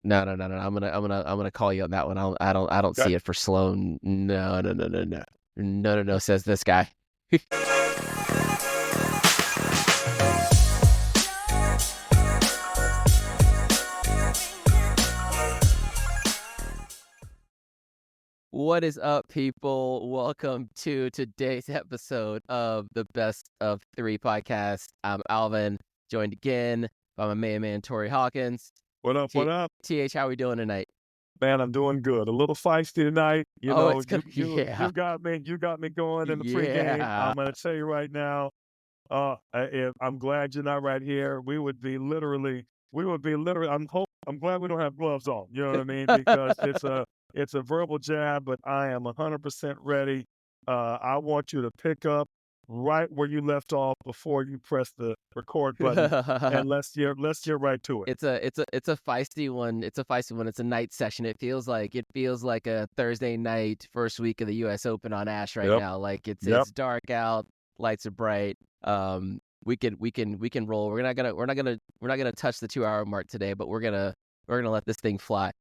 No. I'm gonna call you on that one. I don't Okay. see it for Sloan. No. Says this guy. What is up, people? Welcome to today's episode of the Best of Three podcast. I'm Alvin, joined again by my main man, Torrey Hawkins. What up? What up? TH, how we doing tonight? Man, I'm doing good. A little feisty tonight. It's good. You got me going in the pregame. Yeah. I'm gonna tell you right now. I'm glad you're not right here. We would be literally. I'm glad we don't have gloves on. You know what I mean? Because it's a verbal jab, but I am 100% ready. I want you to pick up right where you left off before you press the record button, and let's get right to it. It's a feisty one. It's a night session. It feels like a Thursday night, first week of the U.S. Open on Ash right now. Like it's dark out, lights are bright. We can roll. We're not gonna touch the 2-hour mark today, but we're gonna let this thing fly.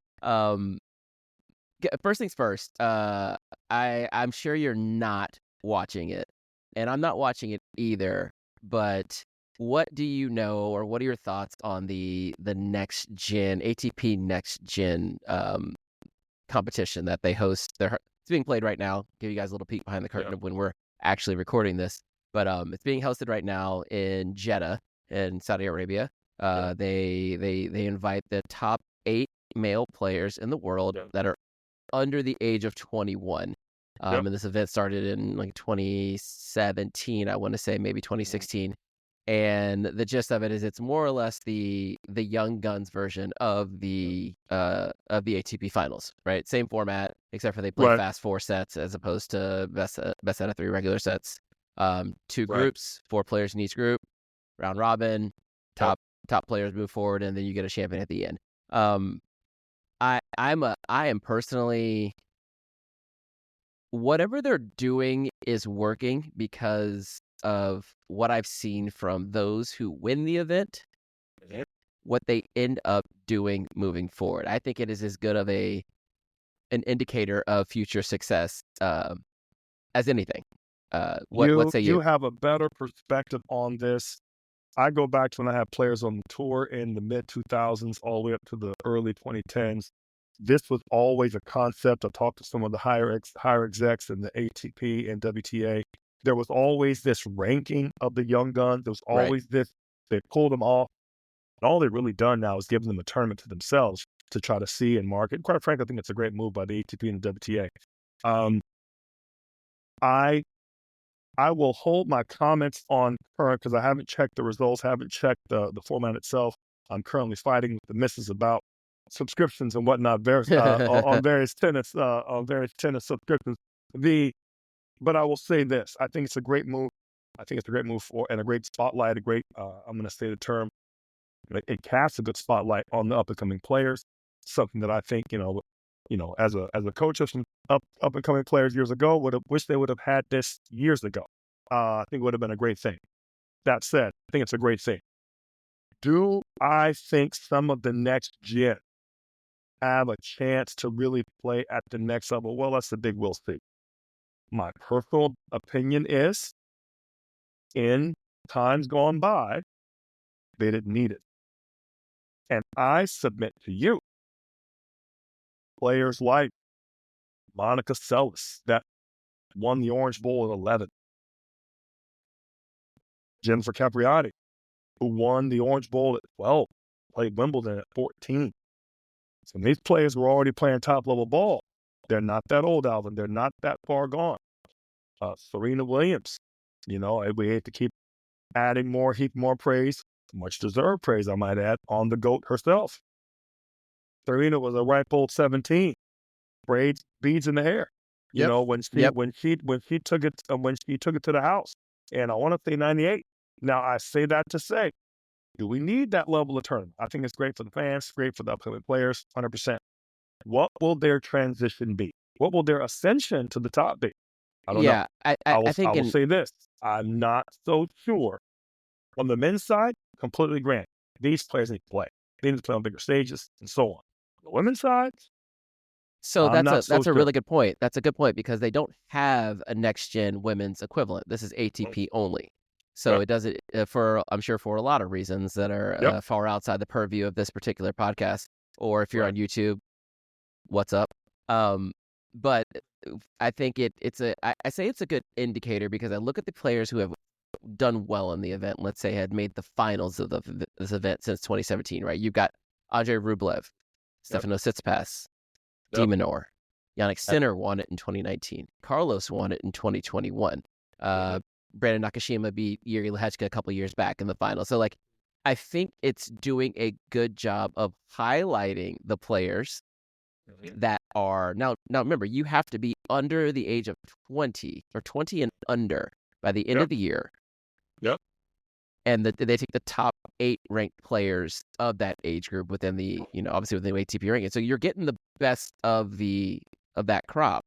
First things first. I'm sure you're not watching it, and I'm not watching it either. But what do you know, or what are your thoughts on the Next Gen ATP Next Gen competition that they host? It's being played right now. Give you guys a little peek behind the curtain of when we're actually recording this. But it's being hosted right now in Jeddah in Saudi Arabia. They invite the top 8 male players in the world that are under the age of 21. And this event started in like 2017, I want to say, maybe 2016. And the gist of it is it's more or less the young guns version of the ATP finals, right? Same format, except for they play fast 4 sets as opposed to best out of 3 regular sets. 2 groups, 4 players in each group, round robin, top players move forward, and then you get a champion at the end. I am personally, whatever they're doing is working because of what I've seen from those who win the event, what they end up doing moving forward. I think it is as good of an indicator of future success as anything. What say you? You have a better perspective on this. I go back to when I had players on the tour in the mid-2000s all the way up to the early 2010s. This was always a concept. I talked to some of the higher execs in the ATP and WTA. There was always this ranking of the young guns. There was always this. They pulled them off. And all they've really done now is given them a tournament to themselves to try to see and market. Quite frankly, I think it's a great move by the ATP and the WTA. I will hold my comments on current because I haven't checked the results, haven't checked the format itself. I'm currently fighting with the missus about subscriptions and whatnot on various tennis subscriptions. But I will say this: I think it's a great move. I think it's a great move and a great spotlight. I'm going to say the term. It casts a good spotlight on the up and coming players. Something that I think as a coach of some up and coming players years ago, wish they would have had this years ago. I think it would have been a great thing. That said, I think it's a great thing. Do I think some of the next gen have a chance to really play at the next level? Well, that's the big we'll see. My personal opinion is, in times gone by, they didn't need it. And I submit to you, players like Monica Seles that won the Orange Bowl at 11. Jennifer Capriati, who won the Orange Bowl at 12, played Wimbledon at 14. So these players were already playing top-level ball. They're not that old, Alvin. They're not that far gone. Serena Williams, we hate to keep adding more praise, much deserved praise, I might add, on the GOAT herself. Serena was a ripe old 17, braids, beads in the hair. When she took it to the house, and I want to say 98. Now I say that to say, do we need that level of tournament? I think it's great for the fans, great for the upcoming players, 100%. What will their transition be? What will their ascension to the top be? I don't know. I will say this: I'm not so sure. On the men's side, completely granted, these players need to play. They need to play on bigger stages and so on. the women's side, So I'm not so that's a sure. really good point. That's a good point because they don't have a next gen women's equivalent. This is ATP only. So Right. it does it for, I'm sure, for a lot of reasons that are Yep. far outside the purview of this particular podcast. Or if you're Right. on YouTube, what's up? But I think I say it's a good indicator because I look at the players who have done well in the event. Let's say had made the finals of this event since 2017, right? You've got Andrei Rublev, Yep. Stefanos Tsitsipas, Yep. Demonor, Yannick Sinner won it in 2019. Carlos won it in 2021. Brandon Nakashima beat Yuri Lehechka a couple years back in the final. So, like, I think it's doing a good job of highlighting the players that are now. Remember, you have to be under the age of 20 or 20 and under by the end Yep. of the year. Yep. And they take the top 8 ranked players of that age group within the, obviously within the ATP ranking. So you're getting the best of that crop.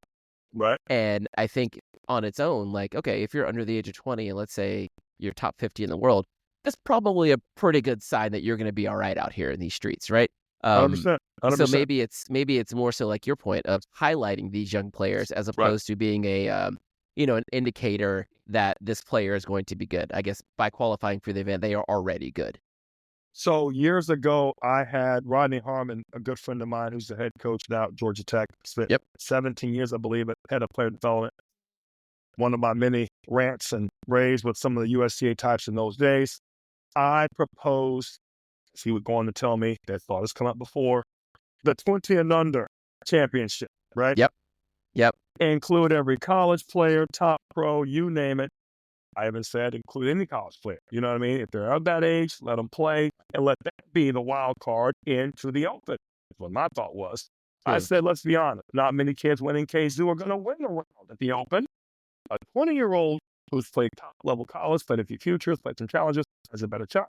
Right. And I think on its own, like, okay, if you're under the age of 20 and let's say you're top 50 in the world, that's probably a pretty good sign that you're going to be all right out here in these streets, right? 100%. 100%. So maybe it's more so like your point of highlighting these young players as opposed to being a an indicator that this player is going to be good. I guess by qualifying for the event, they are already good. So years ago, I had Rodney Harmon, a good friend of mine, who's the head coach now at Georgia Tech. Spent 17 years, I believe, at head of player development. One of my many rants and raves with some of the USTA types in those days. I proposed, as he was going to tell me, that thought has come up before, the 20 and under championship, right? Yep. Include every college player, top pro, you name it. I haven't said include any college player. You know what I mean? If they're of that age, let them play and let that be the wild card into the Open. That's what my thought was. I said, let's be honest, not many kids winning K-Zoo are going to win a round at the Open. A 20-year-old who's played top-level college, played a few futures, played some challenges, has a better shot.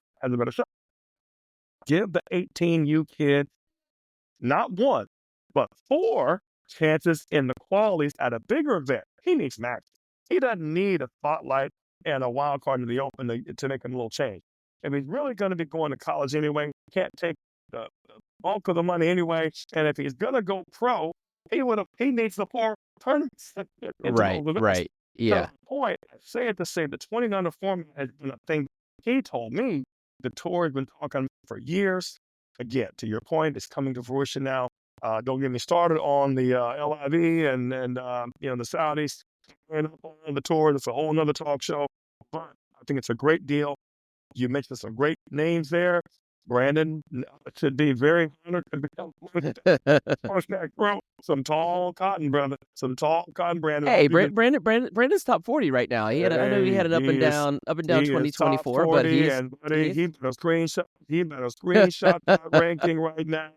Give the 18U kid not 1, but 4 chances in the qualies at a bigger event. He needs matches. He doesn't need a spotlight and a wild card in the Open to make a little change. If he's really going to be going to college anyway, can't take the bulk of the money anyway. And if he's going to go pro, he needs the 4 tournaments. Right. Yeah. So the point, I say it to say the 20 under format has been a thing. He told me the tour has been talking for years. Again, to your point, it's coming to fruition now. Don't get me started on the LIV and the Saudis and on the tour. It's a whole nother talk show. But I think it's a great deal. You mentioned some great names there. Brandon should be very honored to become horseback pro. Some tall cotton, brother. Some tall cotton, Brandon. Hey, Brandon's top 40 right now. I know he had an up and down 2024, but he better screenshot that ranking right now.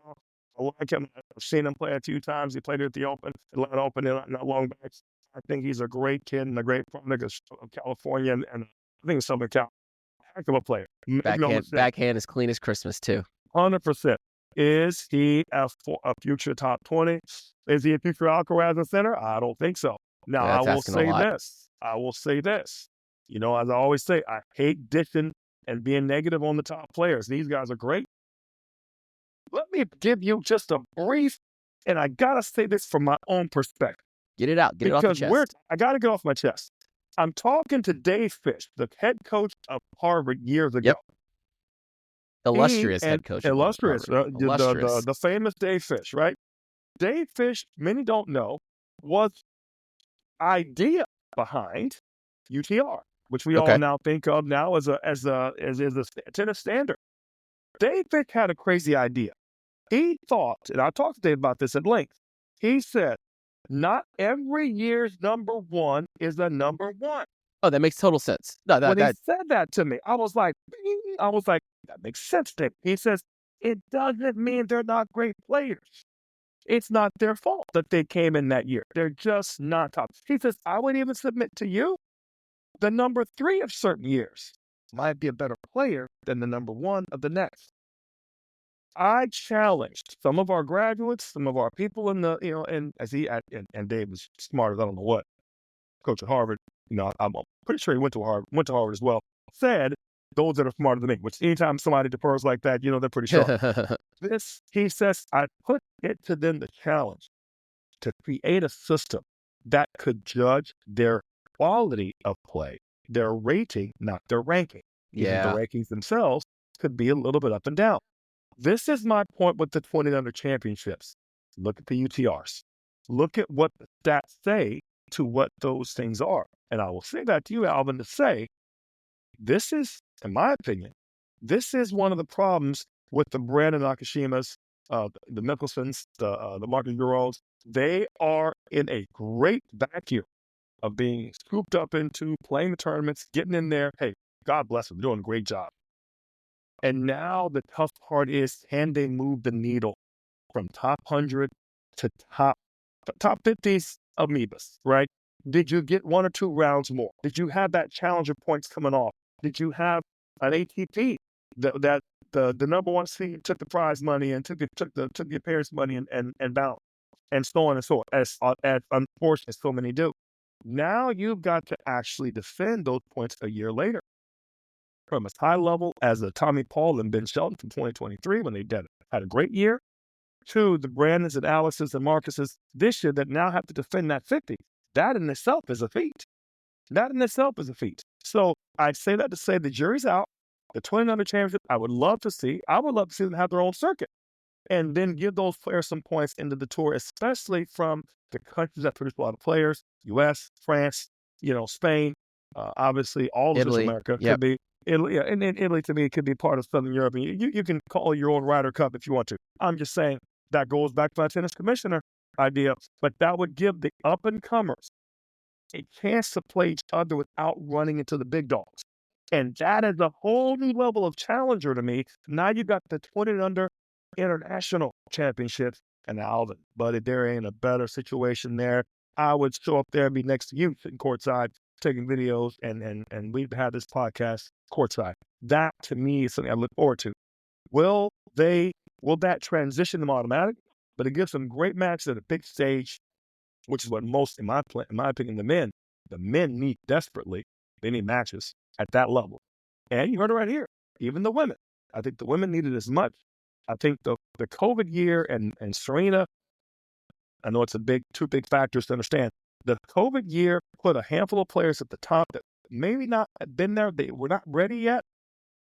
I like him. I've seen him play a few times. He played at the Open, Atlanta Open, not long back. I think he's a great kid and a great product of California, and I think Southern Cal. Heck of a player. Backhand is clean as Christmas too. 100%. Is he a future top 20? Is he a future Alcaraz and center? I don't think so. Now, I will say this. As I always say, I hate dishing and being negative on the top players. These guys are great. Let me give you just a brief, and I got to say this from my own perspective. Get it out. Get it off your chest. I got to get off my chest. I'm talking to Dave Fish, the head coach of Harvard years ago. Illustrious head coach. Illustrious. The famous Dave Fish, right? Dave Fish, many don't know, was idea behind UTR, which we all now think of now as a tennis standard. Dave Fish had a crazy idea. He thought, and I talked to Dave about this at length, he said, not every year's number 1 is the number 1. Oh, that makes total sense. No, when he said that to me, I was like, that makes sense, Dave. He says, it doesn't mean they're not great players. It's not their fault that they came in that year. They're just not top. He says, I would even submit to you the number 3 of certain years might be a better player than the number 1 of the next. I challenged some of our graduates, some of our people in the, and Dave was smart as I don't know what, coach at Harvard, I'm pretty sure he went to Harvard as well, said, those that are smarter than me, which anytime somebody defers like that, they're pretty sharp. He says, I put it to them the challenge to create a system that could judge their quality of play, their rating, not their ranking. Even the rankings themselves could be a little bit up and down. This is my point with the 20 under championships. Look at the UTRs. Look at what the stats say to what those things are. And I will say that to you, Alvin, to say, this is, in my opinion, this is one of the problems with the Brandon Nakashimas, the Mickelsons, the Marcus Giroux. They are in a great vacuum of being scooped up into playing the tournaments, getting in there. Hey, God bless them, doing a great job. And now the tough part is, can they move the needle from top 100 to top 50s amoebas, right? Did you get 1 or 2 rounds more? Did you have that challenger points coming off? Did you have an ATP that the number one seed took the prize money and took the appearance money and bounced, and so on and so on, as unfortunate so many do. Now you've got to actually defend those points a year later. From as high level as the Tommy Paul and Ben Shelton from 2023 when they had a great year, to the Brandons and Alexes and Marcuses this year that now have to defend that 50. That in itself is a feat. So I say that to say the jury's out. The 20 under championship, I would love to see them have their own circuit and then give those players some points into the tour, especially from the countries that produce a lot of players, U.S., France, Spain, obviously all of Central America could be. Italy, and then Italy to me could be part of Southern Europe. And you can call your own Ryder Cup if you want to. I'm just saying that goes back to my tennis commissioner idea, but that would give the up-and-comers a chance to play each other without running into the big dogs. And that is a whole new level of challenger to me. Now you got the 20 and under international championships, and Alvin, buddy, there ain't a better situation there. I would show up there and be next to you sitting courtside, taking videos, and we'd have this podcast courtside. That to me is something I look forward to. Will that transition them automatic? But it gives them great matches at a big stage, which is what most, in my opinion, the men need desperately. They need matches at that level. And you heard it right here. Even the women. I think the women need it as much. I think the COVID year and Serena, I know it's two big factors to understand. The COVID year put a handful of players at the top that maybe not had been there. They were not ready yet.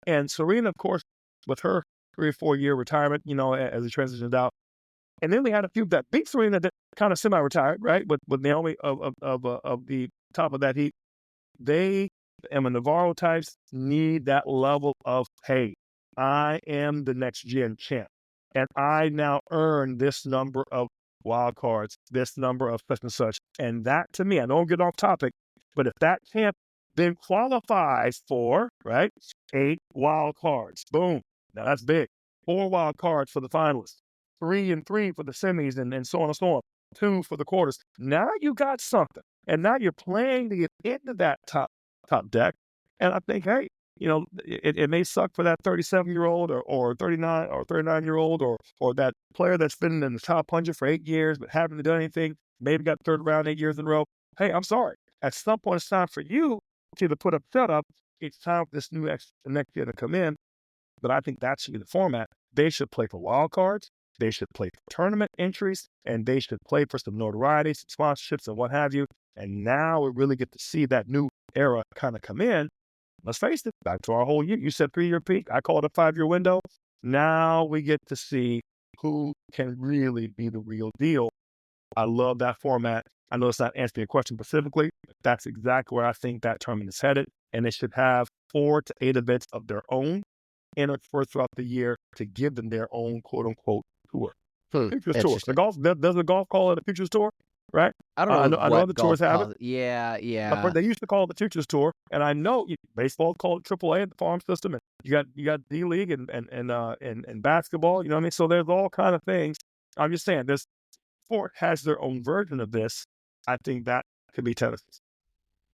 And Serena, of course, with her 3 or 4 year retirement, as it transitioned out. And then we had a few that beat Serena that kind of semi-retired, right? With Naomi of the top of that heap. The Emma Navarro types need that level of, hey, I am the next gen champ. And I now earn this number of wild cards, this number of such and such. And that to me, I don't get off topic, but if that champ then qualifies for, right, 8 wild cards, boom. Now that's big. 4 wild cards for the finalists, 3 and 3 for the semis, and so on and so on, 2 for the quarters. Now you got something. And now you're playing to get into that top deck. And I think, hey, it may suck for that 37-year-old or 39-year-old or that player that's been in the top 100 for 8 years but haven't done anything, maybe got third round 8 years in a row. Hey, I'm sorry. At some point, it's time for you to either put up setup. It's time for this next year to come in. But I think that should be the format. They should play for wild cards. They should play for tournament entries, and they should play for some notoriety, some sponsorships, and what have you. And now we really get to see that new era kind of come in. Let's face it, back to our whole year. You said 3-year peak. I call it a 5-year window. Now we get to see who can really be the real deal. I love that format. I know it's not answering your question specifically, but that's exactly where I think that tournament is headed. And they should have 4 to 8 events of their own interspersed throughout the year to give them their own quote-unquote tour. Futures tour. Does the golf call it a Futures tour? Right? I don't know. I know other tours have it. Yeah. They used to call it the Futures Tour, and I know baseball called it AAA, the farm system, and you got D League and basketball. You know what I mean? So there's all kind of things. I'm just saying, this sport has their own version of this. I think that could be tennis.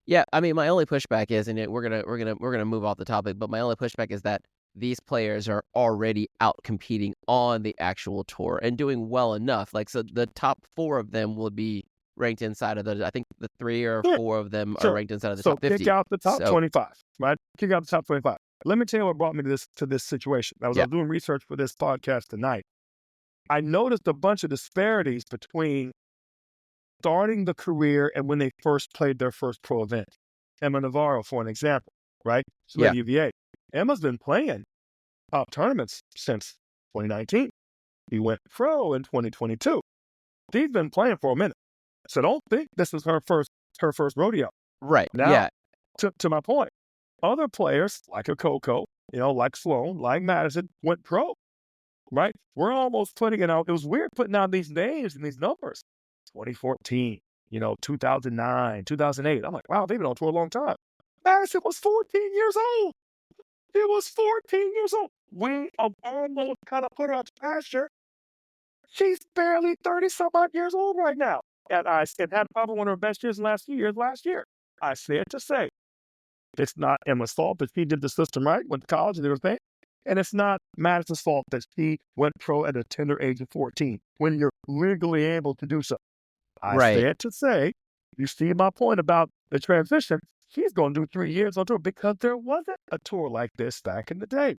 Yeah, I mean, my only pushback is, and we're gonna move off the topic, but my only pushback is that these players are already out competing on the actual tour and doing well enough. Like, so the top 4 of them will be ranked inside of I think the 3 or 4 of them are ranked inside of the top 50. So kick out the top 25, right? Kick out the top 25. Let me tell you what brought me to this situation. I was doing research for this podcast tonight. I noticed a bunch of disparities between starting the career and when they first played their first pro event. Emma Navarro, for an example, right? She's at UVA. Emma's been playing top tournaments since 2019. He went pro in 2022. She's been playing for a minute. So don't think this is her first rodeo. Right. Now, to my point, other players like a Coco, like Sloan, like Madison, went pro, right? We're almost putting it out. It was weird putting out these names and these numbers. 2014, 2009, 2008. I'm like, wow, they've been on tour a long time. Madison was 14 years old. It was 14 years old. We almost kind of put her out to pasture. She's barely 30-some odd years old right now. And had probably one of her best years last year. I say it to say, it's not Emma's fault that she did the system right, went to college and everything. And it's not Madison's fault that she went pro at a tender age of 14 when you're legally able to do so. I say it to say, you see my point about the transition. She's going to do 3 years on tour because there wasn't a tour like this back in the day.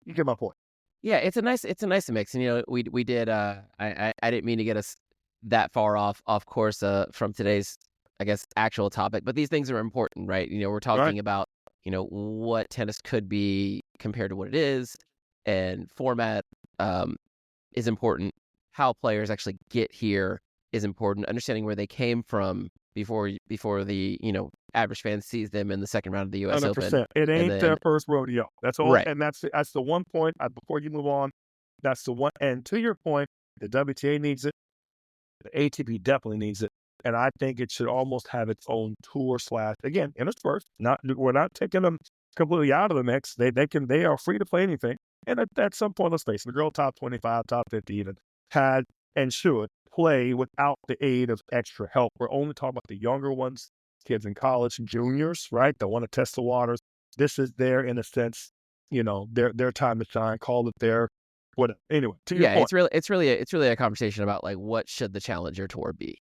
You get my point. Yeah, it's a nice mix. And we did. I didn't mean to get us that far off course from today's, I guess, actual topic. But these things are important, right? We're talking about what tennis could be compared to what it is, and format is important. How players actually get here is important. Understanding where they came from before the average fan sees them in the second round of the U.S. 100%. Open. It ain't their first rodeo. That's all. Right. And that's the one point. Before you move on, that's the one. And to your point, the WTA needs it. The ATP definitely needs it. And I think it should almost have its own tour / again, interspersed. We're not taking them completely out of the mix. They are free to play anything. And at some point, let's face it, the girl top 25, top 50 even had and should play without the aid of extra help. We're only talking about the younger ones, kids in college, juniors, right? That want to test the waters. This is their, in a sense, their time to shine. Call it their whatever. Anyway, to your point. It's really a conversation about like what should the Challenger Tour be.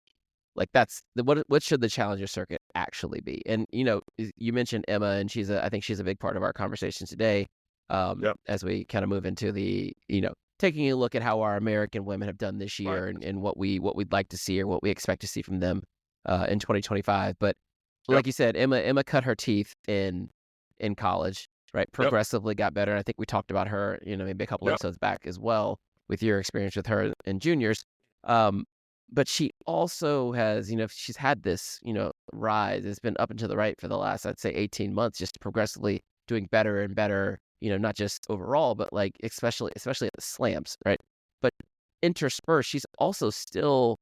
Like that's what should the Challenger circuit actually be? And you mentioned Emma, and I think she's a big part of our conversation today. As we kind of move into the taking a look at how our American women have done this year, and what we'd like to see or what we expect to see from them in 2025. But like you said, Emma cut her teeth in college, right? Progressively got better. And I think we talked about her, maybe a couple episodes back as well with your experience with her in juniors. But she also has, she's had this, rise. It's been up and to the right for the last, I'd say, 18 months, just progressively doing better and better, not just overall, but like especially at the slams, right? But interspersed, she's also still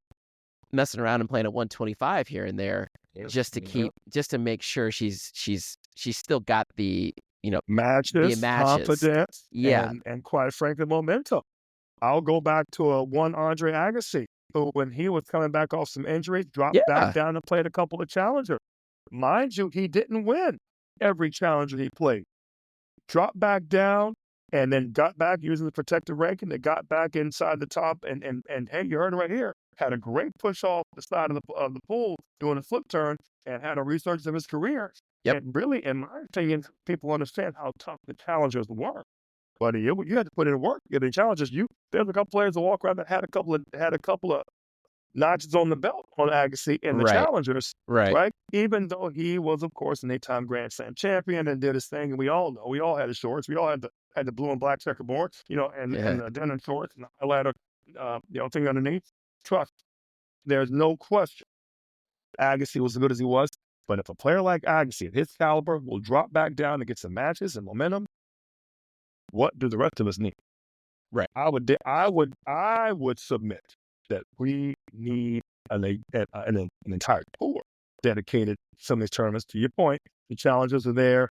messing around and playing at 125 here and there, just to make sure she's still got the matches, confidence, and quite frankly, momentum. I'll go back to one Andre Agassi, who, when he was coming back off some injuries, dropped back down and played a couple of challengers. Mind you, he didn't win every challenger he played. Dropped back down and then got back using the protective ranking. They got back inside the top, and hey, you heard it right here. Had a great push off the side of the pool doing a flip turn, and had a resurgence of his career. And really, in my opinion, people understand how tough the challengers were. But you had to put in work. In the challengers, there's a couple players that walk around that had a couple of notches on the belt on Agassi in the challengers, right? Even though he was, of course, an 8-time Grand Slam champion and did his thing, and we all know, we all had the shorts, we all had the blue and black checkerboard, and the denim shorts and the highlighter, thing underneath. Trust, there's no question, Agassi was as good as he was. But if a player like Agassi at his caliber will drop back down to get some matches and momentum, what do the rest of us need? Right. I would submit that we need an entire tour dedicated to some of these tournaments. To your point, the challenges are there.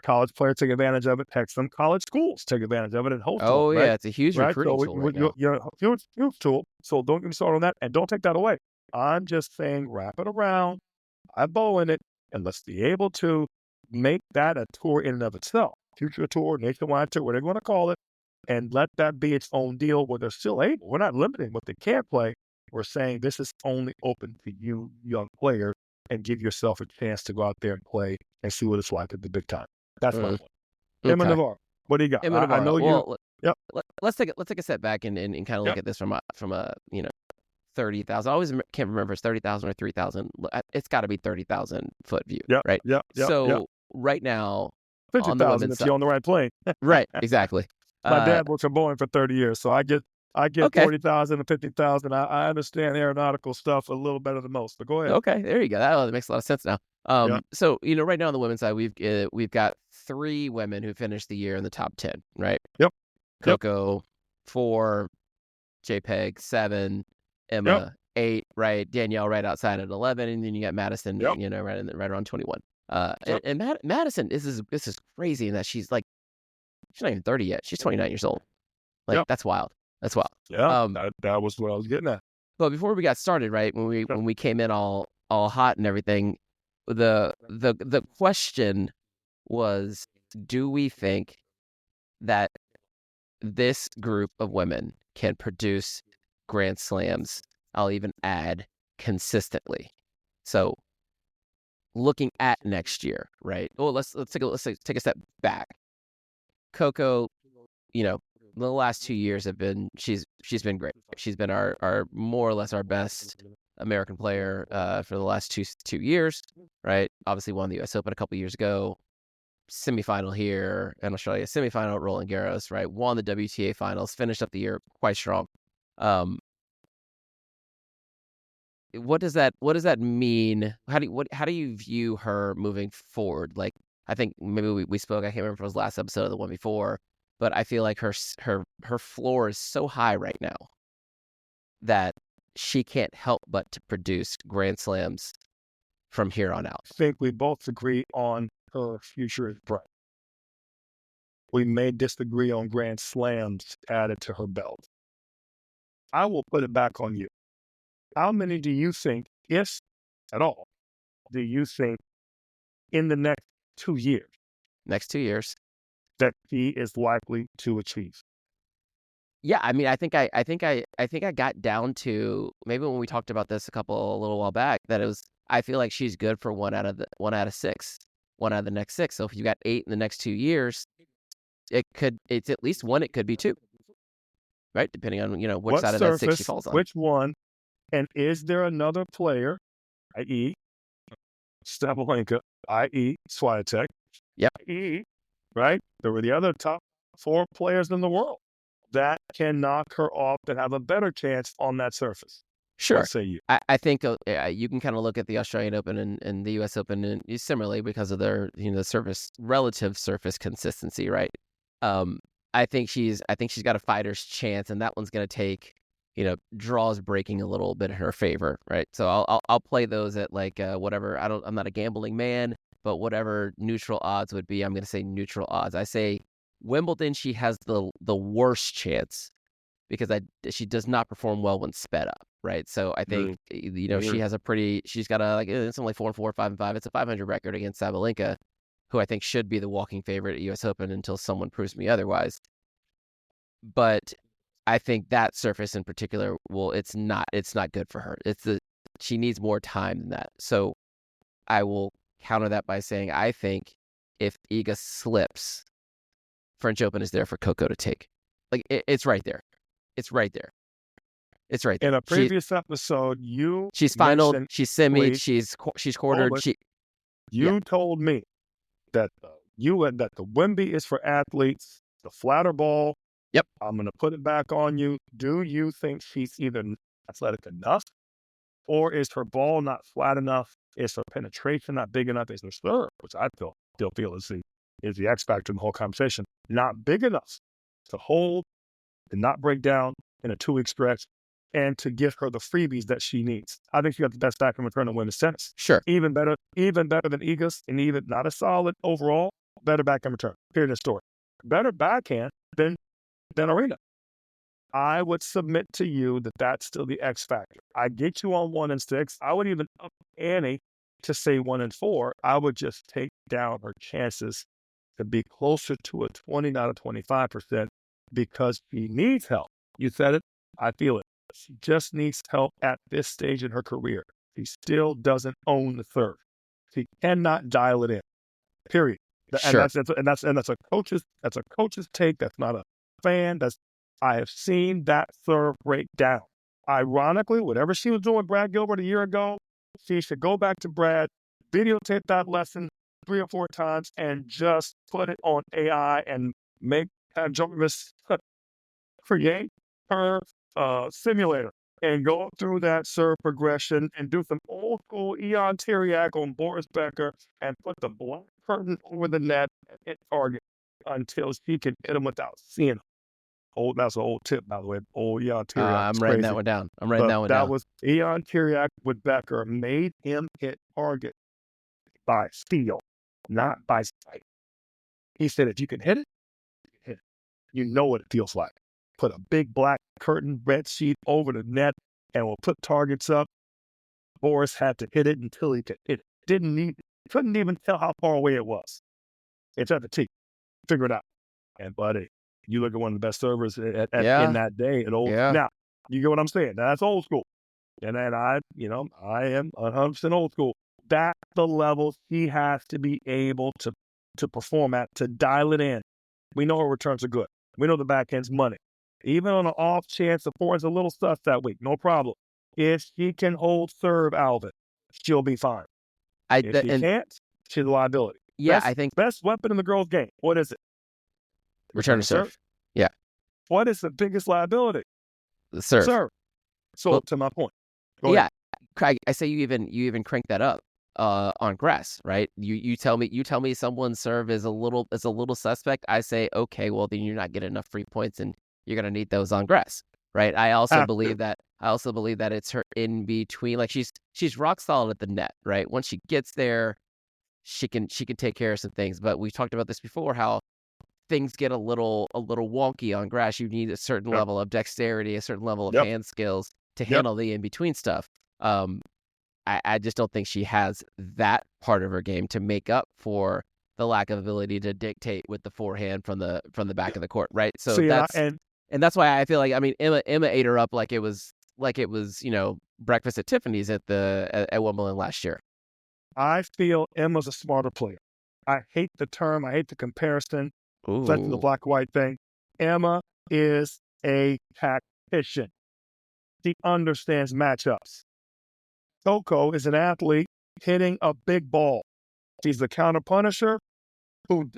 College players take advantage of it. Heck, some college schools take advantage of it and host them. Yeah, it's a huge recruiting tool right now. Huge tool. So don't get me started on that, and don't take that away. I'm just saying, wrap it around, I bow in it, and let's be able to make that a tour in and of itself. Future tour, nationwide tour, whatever you want to call it, and let that be its own deal where they're still able. We're not limiting what they can play. We're saying this is only open to you, young players, and give yourself a chance to go out there and play and see what it's like at the big time. That's my point. Emma Okay. Navarro. What do you got? Emma I Navarro. know you. Well, Yep. let's take a step back and kind of look Yep. at this from a 30,000. I always can't remember if it's 30,000 or 3,000. It's got to be 30,000 foot view, Yep. right? Yep. Yep. So Yep. right now on the 50,000 women's if side, you're on the right plane. right? Exactly. My dad worked for Boeing for 30 years, so I get Okay. 40,000 and 50,000. I understand aeronautical stuff a little better than most. But go ahead. Okay, there you go. That makes a lot of sense now. Yeah. So right now on the women's side, we've got 3 women who finished the year in the top 10, right? Yep. Coco 4, JPEG 7, Emma 8, right? Danielle right outside at 11, and then you got Madison, Yep. right around 21. Yep. And Madison, this is crazy in that she's not even 30 yet. She's 29 years old. Like Yep. that's wild. That's wild. Yeah. That was what I was getting at. But before we got started, right, when we came in all hot and everything, the question was, do we think that this group of women can produce Grand Slams? I'll even add consistently. So looking at next year, right? Well, let's take a step back. Coco, the last 2 years have been she's been great. She's been our more or less our best American player for the last two years, right? Obviously won the US Open a couple years ago, semifinal here in Australia, semifinal at Roland Garros, right? Won the WTA finals, finished up the year quite strong. What does that mean? How do you view her moving forward? Like, I think maybe we spoke. I can't remember if it was last episode or the one before, but I feel like her floor is so high right now that she can't help but to produce Grand Slams from here on out. I think we both agree on her future is bright. We may disagree on Grand Slams added to her belt. I will put it back on you. How many do you think, if at all, do you think in the next 2 years? Next 2 years. That she is likely to achieve? Yeah, I mean, I think I got down to maybe when we talked about this a little while back that it was. I feel like she's good for one out of 6, one out of the next 6. So if you got 8 in the next 2 years, it's at least 1. It could be 2, right? Depending on which what side surface, of that 6 she falls on. Which one, and is there another player, i.e., Sabalenka, i.e., Swiatek, Yep. i.e., right? There were the other top 4 players in the world that can knock her off and have a better chance on that surface. Sure. What say you? I think you can kind of look at the Australian Open and the US Open and similarly because of their relative surface consistency, right? I think she's got a fighter's chance, and that one's going to take draws breaking a little bit in her favor, right? So I'll play those at like whatever. I'm not a gambling man, but whatever neutral odds would be, I'm going to say neutral odds. I say Wimbledon, she has the worst chance because she does not perform well when sped up, right? So I think she has she's got it's only 4-4, 5-5. It's a 500 record against Sabalenka, who I think should be the walking favorite at US Open until someone proves me otherwise. But I think that surface in particular, it's not good for her. She needs more time than that. So I will counter that by saying I think if Iga slips, French Open is there for Coco to take. Like it's right there. It's right there. It's right there. In a previous episode, she's finaled, she's semied, she's quartered. You told me that that the Wemby is for athletes, the flatter ball. Yep. I'm going to put it back on you. Do you think she's either athletic enough, or is her ball not flat enough? Is her penetration not big enough? Is her serve, which I still feel is the X factor in the whole conversation, not big enough to hold and not break down in a 2-week stretch, and to give her the freebies that she needs? I think she got the best back in return in women's tennis. Sure. Even better than Iga's, and even not a solid overall, better back in return. Period of story. Better backhand than Arena. I would submit to you that that's still the X factor. I get you on 1 and 6. I would even up Annie to say 1 and 4. I would just take down her chances to be closer to a 20, not a 25%, because she needs help. You said it. I feel it. She just needs help at this stage in her career. She still doesn't own the serve. She cannot dial it in. Period. And Sure. that's a coach's take. That's not a fan. I have seen that serve break down. Ironically, whatever she was doing with Brad Gilbert a year ago, she should go back to Brad, videotape that lesson 3 or 4 times, and just put it on AI and have Jarvis create her simulator and go through that serve progression and do some old school Eon Teriak on Boris Becker and put the black curtain over the net and hit target until she can hit him without seeing him. That's an old tip, by the way. Old Eon Teriak is I'm writing crazy. that one down. I'm writing that one That down. was Eon Teriak with Becker made him hit target by feel, not by sight. He said, if you can hit it, you can hit it. You know what it feels like. Put a big black curtain red sheet over the net and we'll put targets up. Boris had to hit it until he could hit it. Couldn't even tell how far away it was. It's at the tee. Figure it out. And buddy, you look at one of the best servers in that day at old. Yeah. Now, you get what I'm saying. Now, that's old school. And then I am 100% old school. That's the level he has to be able to perform at, to dial it in. We know her returns are good. We know the backhand's money. Even on an off chance the forehand's a little sus that week, no problem. If she can hold serve, Alvin, she'll be fine. If she can't, she's a liability. Yeah, I think best weapon in the girls' game. What is it? Return to serve. Yeah. What is the biggest liability? The serve. Serve. So to my point. Yeah, Craig, I say you even crank that up on grass, right? You tell me someone's serve is a little suspect. I say, okay, well then you're not getting enough free points and you're gonna need those on grass, right? I also believe that it's her in between. Like she's rock solid at the net, right? Once she gets there, she can take care of some things. But we've talked about this before, how things get a little wonky on grass. You need a certain level of dexterity, a certain level of hand skills to handle the in between stuff. I just don't think she has that part of her game to make up for the lack of ability to dictate with the forehand from the back of the court, right? So and that's why I feel like, I mean, Emma ate her up like it was breakfast at Tiffany's at Wimbledon last year. I feel Emma's a smarter player. I hate the term. I hate the comparison. That's the black-white thing. Emma is a tactician. She understands matchups. Coco is an athlete hitting a big ball. She's the counter punisher who,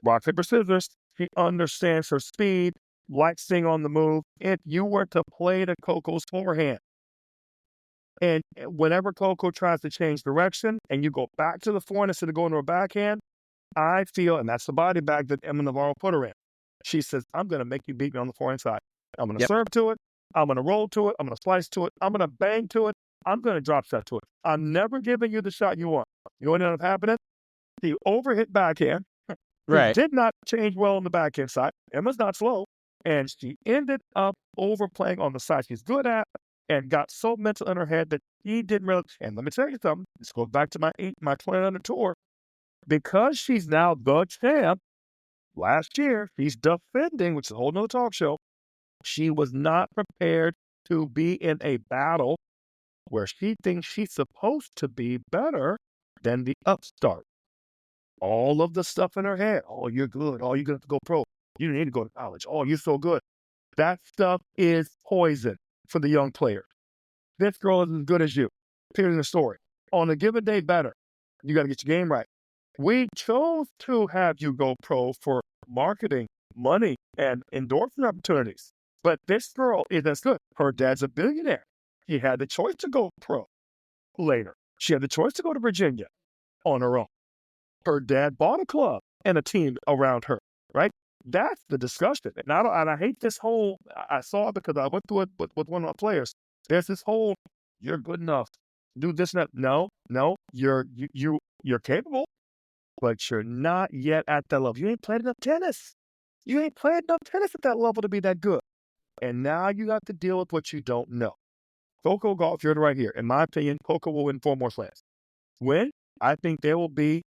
rock, paper, scissors, she understands her speed, likes staying on the move. If you were to play to Coco's forehand, and whenever Coco tries to change direction and you go back to the forehand instead of going to her backhand, I feel, and that's the body bag that Emma Navarro put her in. She says, I'm going to make you beat me on the forehand side. I'm going to serve to it. I'm going to roll to it. I'm going to slice to it. I'm going to bang to it. I'm going to drop shot to it. I'm never giving you the shot you want. You know what ended up happening? The overhit backhand. Right. Did not change well on the backhand side. Emma's not slow. And she ended up overplaying on the side she's good at and got so mental in her head that she didn't really. And let me tell you something. This goes back to my 20 under tour. Because she's now the champ, last year, she's defending, which is a whole nother talk show. She was not prepared to be in a battle where she thinks she's supposed to be better than the upstart. All of the stuff in her head. Oh, you're good. Oh, you're going to go pro. You need to go to college. Oh, you're so good. That stuff is poison for the young player. This girl is as good as you. Period in the story. On a given day, better. You got to get your game right. We chose to have you go pro for marketing, money, and endorsement opportunities. But this girl is as good. Her dad's a billionaire. She had the choice to go pro later. She had the choice to go to Virginia on her own. Her dad bought a club and a team around her, right? That's the discussion. And I hate this whole, I saw it because I went through it with one of my players. There's this whole, you're good enough. Do this and that. No, you're capable, but you're not yet at that level. You ain't played enough tennis. You ain't played enough tennis at that level to be that good. And now you got to deal with what you don't know. Coco Gauff, you're right here. In my opinion, Coco will win 4 more slams. When? I think there will be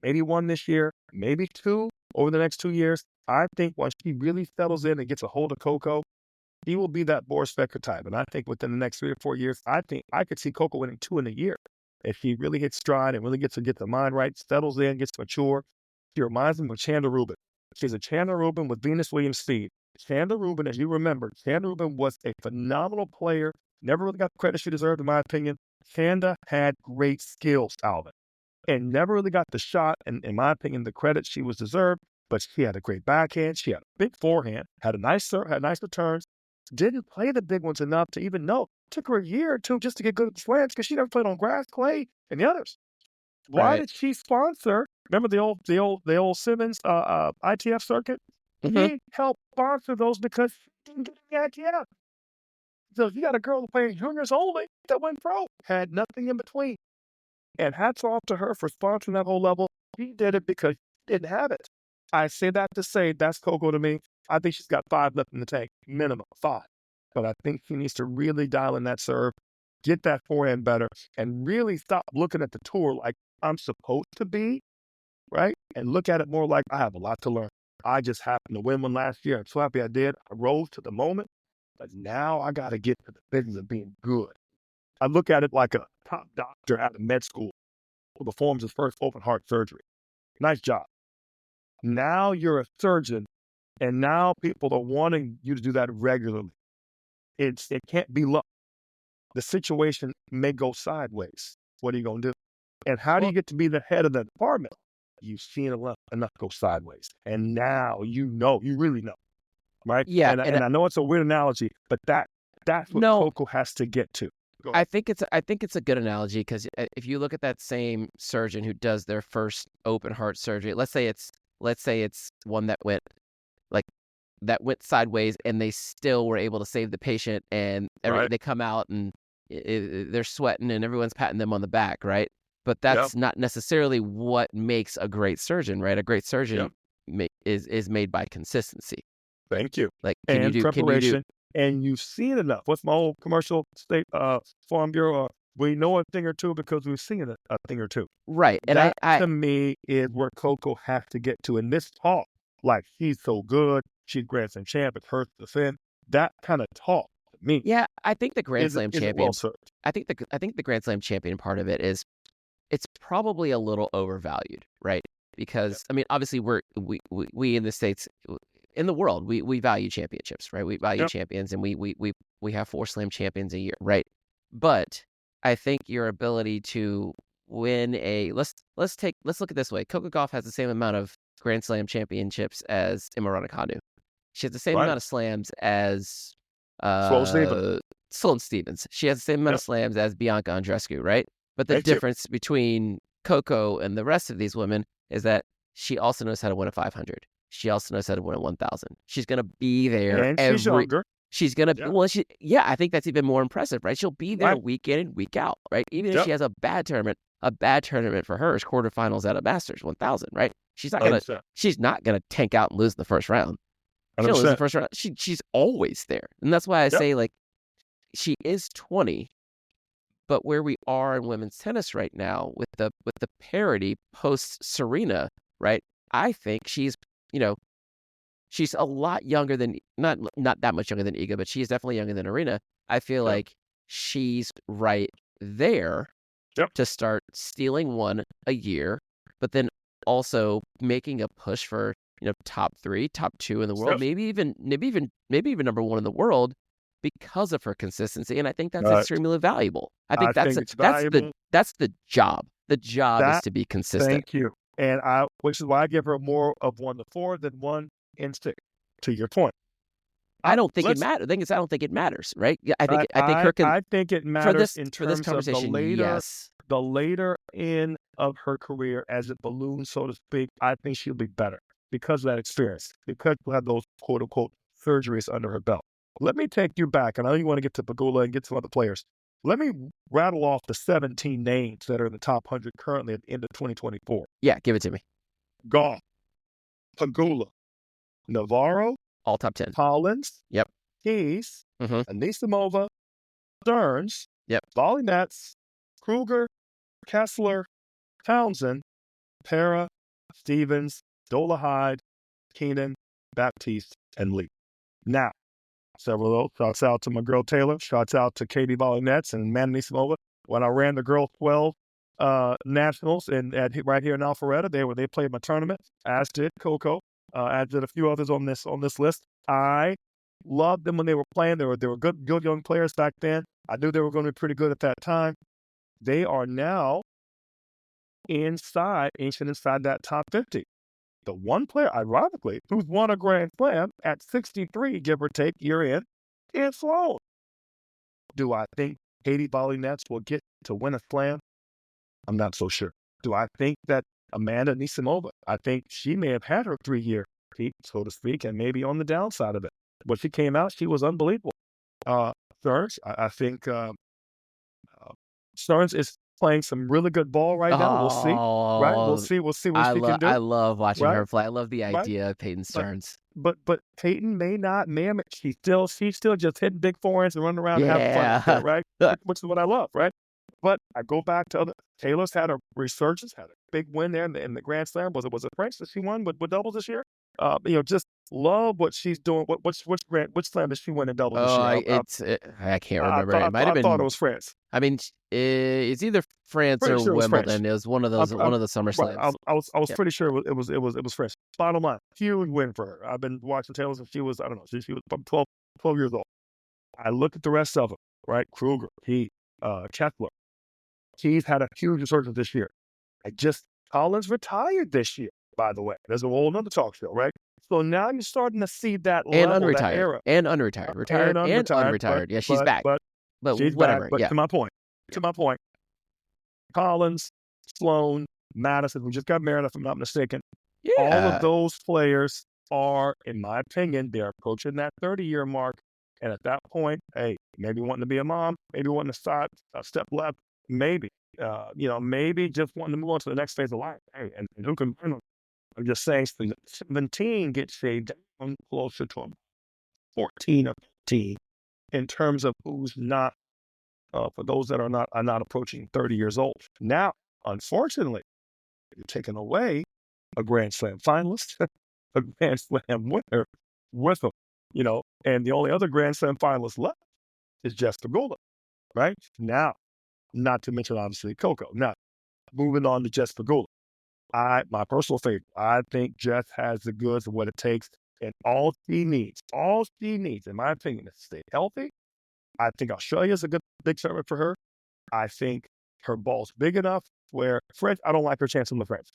maybe 1 this year, maybe 2 over the next 2 years. I think once she really settles in and gets a hold of Coco, he will be that Boris Becker type. And I think within the next 3 or 4 years, I think I could see Coco winning 2 in a year. If he really hits stride and really gets the mind right, settles in, gets mature, She reminds me of Chanda Rubin. She's a Chanda Rubin with Venus Williams speed. Chanda Rubin, as you remember, Chanda Rubin was a phenomenal player. Never really got the credit she deserved, in my opinion. Chanda had great skills, Alvin, and never really got the shot, and in my opinion, the credit she was deserved. But she had a great backhand. She had a big forehand, had nice returns. Didn't play the big ones enough to even know. Took her a year or two just to get good at the slams because she never played on grass, clay, and the others. Why did she sponsor? Remember the old Simmons ITF circuit? He helped sponsor those because she didn't get the ITF. So you got a girl playing juniors only that went pro, had nothing in between. And hats off to her for sponsoring that whole level. She did it because she didn't have it. I say that to say that's Coco to me. I think she's got 5 left in the tank, minimum 5. But I think she needs to really dial in that serve, get that forehand better, and really stop looking at the tour like I'm supposed to be, right? And look at it more like I have a lot to learn. I just happened to win one last year. I'm so happy I did. I rose to the moment, but now I got to get to the business of being good. I look at it like a top doctor out of med school who performs his first open heart surgery. Nice job. Now you're a surgeon, and now people are wanting you to do that regularly. It can't be luck. The situation may go sideways. What are you going to do? And how do you get to be the head of the department? You've seen enough go sideways. And now you really know, right? Yeah. And I know it's a weird analogy, but that's what Coco has to get to. I think it's a good analogy because if you look at that same surgeon who does their first open heart surgery, let's say it's one that went sideways and they still were able to save the patient, and they come out and they're sweating and everyone's patting them on the back, right? But that's not necessarily what makes a great surgeon, right? A great surgeon is made by consistency. Thank you. Like preparation. And you've seen enough. What's my old commercial state farm bureau? We know a thing or two because we've seen a thing or two. Right. And that to me is where Coco has to get to. In this talk, like she's so good, she's Grand Slam champ, it hurts to defend. That kind of talk to me. Yeah, I think the Grand Slam champion. Well served. I think the Grand Slam champion part of it is it's probably a little overvalued, right? Because I mean, obviously we in the States, in the world, we value championships, right? We value champions, and we have 4 slam champions a year, right? But I think your ability to win let's look at it this way. Coco Gauff has the same amount of Grand Slam championships as Emma Navarro. She has the same amount of slams as Sloane Stephens. She has the same amount of slams as Bianca Andreescu, right? But the difference between Coco and the rest of these women is that she also knows how to win a 500. She also knows how to win a 1,000. She's going to be there and she's younger. She's going to, I think that's even more impressive, right? She'll be there week in and week out, right? Even if she has a bad tournament for her is quarterfinals at a Masters 1,000, right? She's not going to tank out and lose in the first round. She'll lose the first round. She's always there. And that's why I say, like, she is 20, but where we are in women's tennis right now with the parity post Serena, right? I think she's a lot younger than, not that much younger than Iga, but she's definitely younger than Arena. I feel like she's right there to start stealing one a year, but then also making a push for, top 3, top 2 in the world, maybe even number 1 in the world because of her consistency. And I think that's extremely valuable. I think that's the job. The job is to be consistent. Thank you. And which is why I give her more of 1 to 4 than 1 in 6. To your point, I don't think it matters. I don't think it matters, right? I think it matters for this conversation. The later end of her career, as it balloons, so to speak, I think she'll be better because of that experience. Because she'll have those quote unquote surgeries under her belt. Let me take you back, and I know you want to get to Pegula and get some other players. Let me rattle off the 17 names that are in the top 100 currently at the end of 2024. Yeah, give it to me. Gauff, Pegula, Navarro, all top 10. Collins, Keys, Anisimova, Stearns, Volynets, Kruger, Kessler, Townsend, Para, Stevens, Dolahide, Keenan, Baptiste, and Lee. Now, several of those, shouts out to my girl Taylor, shouts out to Katie Volynets and Amanda Anisimova. When I ran the girl 12 nationals right here in Alpharetta. They played my tournament, as did Coco, as did a few others on this list. I loved them when they were playing. They were good young players back then. I knew they were going to be pretty good at that time. They are now inside that top 50. The one player, ironically, who's won a Grand Slam at 63, give or take, year in, is Sloane. Do I think Katie Nets will get to win a slam? I'm not so sure. Do I think that Amanda Anisimova, I think she may have had her 3-year peak, so to speak, and maybe on the downside of it. When she came out, she was unbelievable. Stearns, I think Stearns is playing some really good ball right now. We'll see, right? We'll see what she can do. I love watching right? her play. I love the Right? idea of Peyton Stearns. But Peyton may not, she's still just hitting big forehands and running around and having fun out there, right? Which is what I love, right? But I go back to Taylor's had a resurgence, had a big win there in the Grand Slam. Was it French that she won with doubles this year? Just love what she's doing. Which slam did she win in doubles this year? I can't remember. It might have been. I thought it was France. I mean, it's either France or Wimbledon. It was one of those one of the summer slams. I was pretty sure it was France. Bottom line, huge win for her. I've been watching Taylor since she was, I don't know, she was 12 years old. I look at the rest of them, right? Kruger, Kessler. He's had a huge resurgence this year. Collins retired this year, by the way. There's a whole other talk show, right? So now you're starting to see that level, unretired, that era. Retired and unretired. Yeah, she's back. But she's whatever. Back, but yeah. To my point, Collins, Sloane, Madison, who just got married, if I'm not mistaken. Yeah. All of those players are, in my opinion, they're approaching that 30-year mark. And at that point, hey, maybe wanting to be a mom, maybe wanting to step left, maybe, maybe just wanting to move on to the next phase of life. Hey, and who can blame them? I'm just saying, 17 gets shaved down closer to 14 or 15 in terms of who's not, for those that are not approaching 30 years old. Now, unfortunately, you're taking away a Grand Slam finalist, a Grand Slam winner with them, and the only other Grand Slam finalist left is Jess Pagula, right? Now, not to mention, obviously, Coco. Now, moving on to Jess Pagula. My personal favorite, I think Jess has the goods of what it takes, and all she needs, in my opinion, is to stay healthy. I think Australia is a good big tournament for her. I think her ball's big enough where French, I don't like her chance on the French.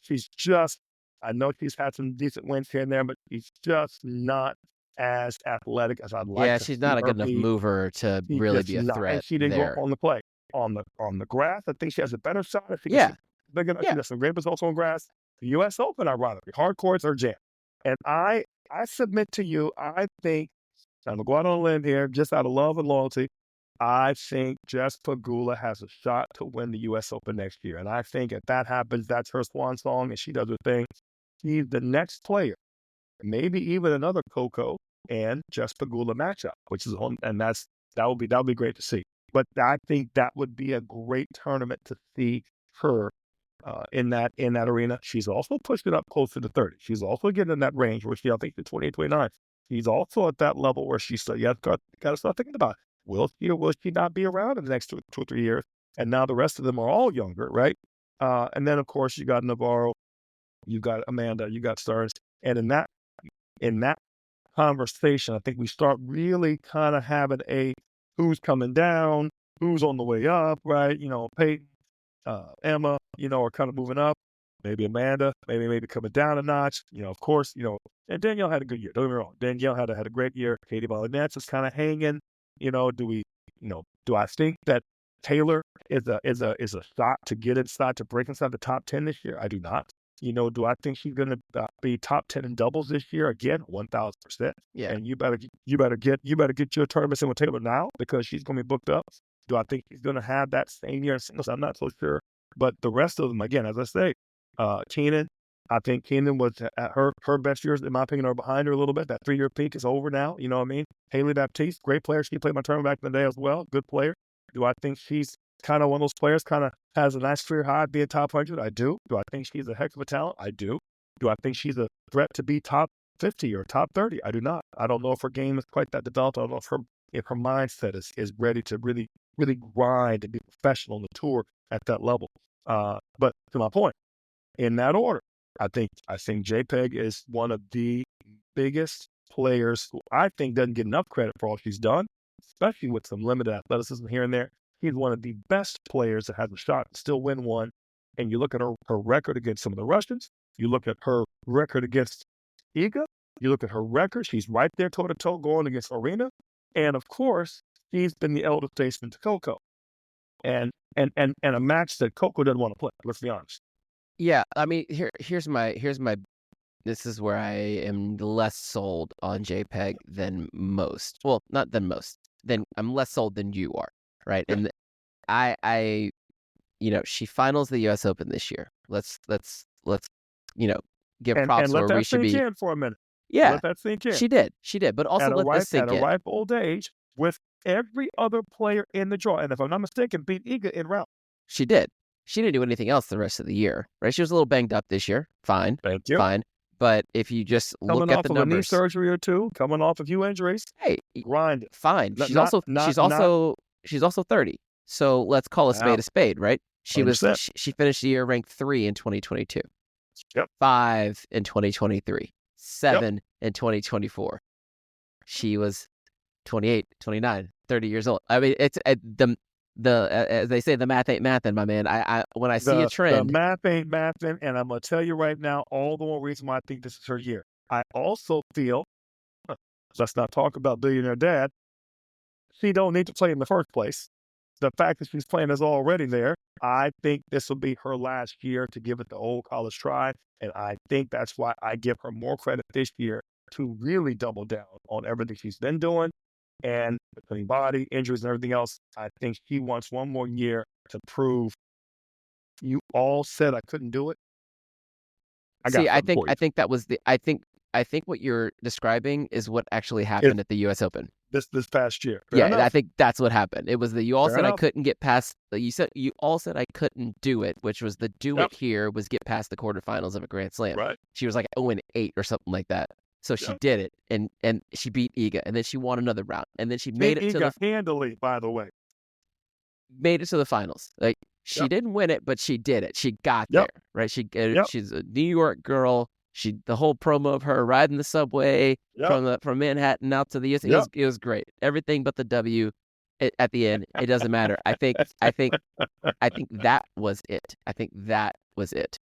I know she's had some decent wins here and there, but she's just not as athletic as I'd like. Yeah, she's not a good enough mover to really be a threat. And she didn't go on the play. On the grass, I think she has a better shot. I think she's big enough. She has some great results on grass. The U.S. Open, ironically, hard courts are jam. And I submit to you, I think, I'm going to go out on a limb here, just out of love and loyalty, I think Jess Pagula has a shot to win the U.S. Open next year. And I think if that happens, that's her swan song and she does her thing. She's the next player, maybe even another Coco and Jess Pagula matchup, which is on, and that would be great to see. But I think that would be a great tournament to see her in that arena. She's also pushed it up closer to 30. She's also getting in that range where I think, the 28, 29. She's also at that level where she's got to start thinking about, will she not be around in the next 2 or 3 years? And now the rest of them are all younger, right? And then, of course, you got Navarro, you got Amanda, you got Stearns. And in that conversation, I think we start really kind of having who's coming down, who's on the way up, right? Peyton, Emma, are kind of moving up. Maybe Amanda, maybe coming down a notch. Of course, and Danielle had a good year. Don't get me wrong. Danielle had a great year. Katie Nets is kind of hanging. Do I think that Taylor is a shot to get inside, to break inside the top 10 this year? I do not. Do I think she's going to be top 10 in doubles this year? Again, 1,000%. Yeah. And you better get your tournaments in with Taylor now, because she's going to be booked up. Do I think she's going to have that same year in singles? I'm not so sure. But the rest of them, again, as I say, Keenan, I think Keenan was at her best years, in my opinion, are behind her a little bit. That 3-year peak is over now. You know what I mean? Haley Baptiste, great player. She played my tournament back in the day as well. Good player. Do I think she's kind of one of those players, kind of has a nice career high, being top 100? I do. Do I think she's a heck of a talent? I do. Do I think she's a threat to be top 50 or top 30? I do not. I don't know if her game is quite that developed. I don't know if her mindset is ready to really, really grind and be professional on the tour at that level. But to my point, in that order, I think JPEG is one of the biggest players who I think doesn't get enough credit for all she's done, especially with some limited athleticism here and there. She's one of the best players that has a shot to still win one. And you look at her record against some of the Russians, you look at her record against Iga, you look at her record, she's right there toe-to-toe going against Arena. And of course, she's been the elder statesman to Coco. And a match that Coco doesn't want to play, let's be honest. Yeah, I mean, here's my this is where I am less sold on JPEG than most. Well, not than most. Then I'm less sold than you are, right? Yeah. And I she finals the US Open this year. Let's give props and let where that we should sink be. in for a minute. Yeah, Let that sink in. She did, but also let this sink in. At a ripe old age, with every other player in the draw, and if I'm not mistaken, beat Iga in round. She did. She didn't do anything else the rest of the year, right? She was a little banged up this year. Fine. Thank you. Fine. But if you just look at the numbers, coming off of a knee surgery or two, coming off a few injuries, hey, grind it. Fine. She's also 30. So let's call a spade, right? She 100%. She finished the year ranked 3 in 2022. Yep. 5 in 2023. 7 in 2024. She was 28, 29, 30 years old. I mean, it's as they say, the math ain't mathin', my man. I when I see a trend, the math ain't mathin', and I'm gonna tell you right now, all the more reason why I think this is her year. I also feel, let's not talk about billionaire dad. She don't need to play in the first place. The fact that she's playing is already there. I think this will be her last year to give it the old college try, and I think that's why I give her more credit this year to really double down on everything she's been doing. And between body, injuries, and everything else, I think she wants one more year to prove you all said I couldn't do it. I think that was I think what you're describing is what actually happened at the US Open. This past year. Fair enough. I think that's what happened. It was that you all said I couldn't get past. You all said I couldn't do it, which was the it here was get past the quarterfinals of a Grand Slam. Right. She was like 0-8 or something like that. So she did it, and she beat Iga, and then she won another round, and then she made it to the handily, by the way. Made it to the finals. Like she didn't win it, but she did it. She got there, right? She's a New York girl. The whole promo of her riding the subway from Manhattan out to the US, it was great. Everything but the W at the end. It doesn't matter. I think that was it. I think that was it.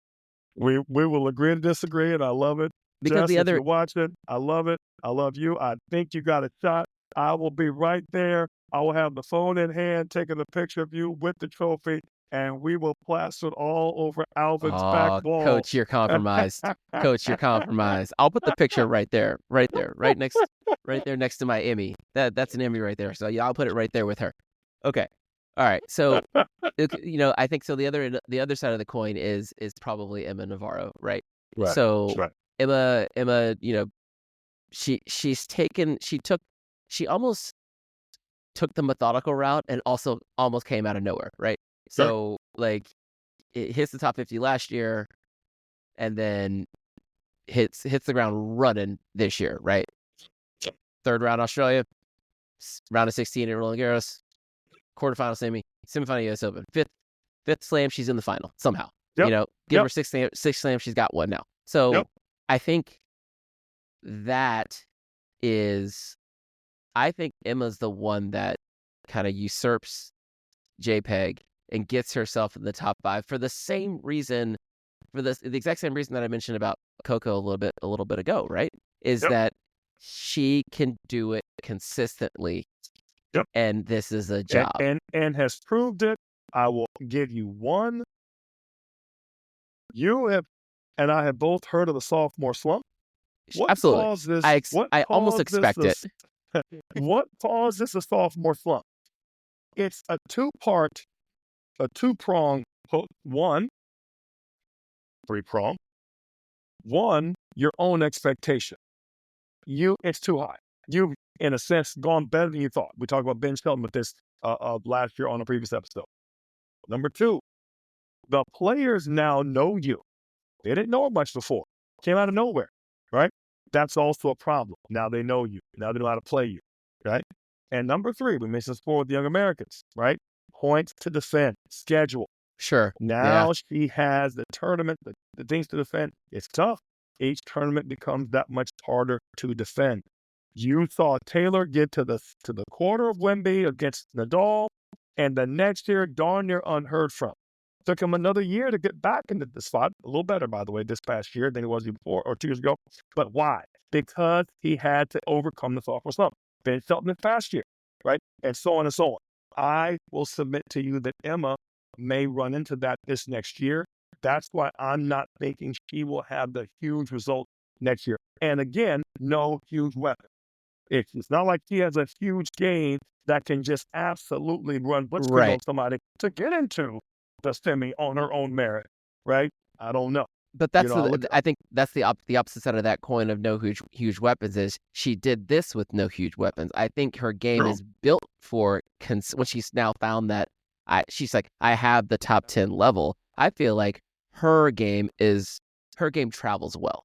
We will agree to disagree, and I love it. Because Jess, if you're watching, I love it. I love you. I think you got a shot. I will be right there. I will have the phone in hand, taking a picture of you with the trophy, and we will plaster it all over Alvin's back wall. Coach, you're compromised. Coach, you're compromised. I'll put the picture right there, right next to my Emmy. That's an Emmy right there. So I'll put it right there with her. Okay. All right. So, I think so. The other side of the coin is probably Emma Navarro, right? Right. So right. Emma, she almost took the methodical route and also almost came out of nowhere, right? So like it hits the top 50 last year and then hits the ground running this year, right? Third round Australia, round of 16 at Roland Garros, quarterfinal semifinal US Open, fifth slam, she's in the final somehow. Give her six slams, she's got one now. So I think Emma's the one that kind of usurps JPEG and gets herself in the top 5 for the same reason, the exact same reason that I mentioned about Coco a little bit ago, right? Is that she can do it consistently, and this is a job, and has proved it. I will give you one. You and I have both heard of the sophomore slump. What Absolutely. Caused this, I almost expect it. What caused this a sophomore slump? It's a two-prong hook. One, three-prong. One, your own expectation. It's too high. You've, in a sense, gone better than you thought. We talked about Ben Shelton with this last year on a previous episode. Number 2, the players now know you. They didn't know much before. Came out of nowhere, right? That's also a problem. Now they know you. Now they know how to play you, right? And number 3, we mentioned this before with the young Americans, right? Points to defend, schedule. Sure. Now she has the tournament, the things to defend. It's tough. Each tournament becomes that much harder to defend. You saw Taylor get to the quarter of Wemby against Nadal, and the next year, darn near unheard from. Took him another year to get back into the spot. A little better, by the way, this past year than it was before or 2 years ago. But why? Because he had to overcome the sophomore slump. Ben Shelton this past year, right? And so on and so on. I will submit to you that Emma may run into that this next year. That's why I'm not thinking she will have the huge result next year. And again, no huge weapon. It's not like she has a huge game that can just absolutely run blitzkrieg on somebody to get into the semi on her own merit, right? I don't know. But that's I think that's the opposite side of that coin of no huge weapons is she did this with no huge weapons. I think her game is built for when she's now found that she's like, I have the top 10 level. I feel like her game travels well.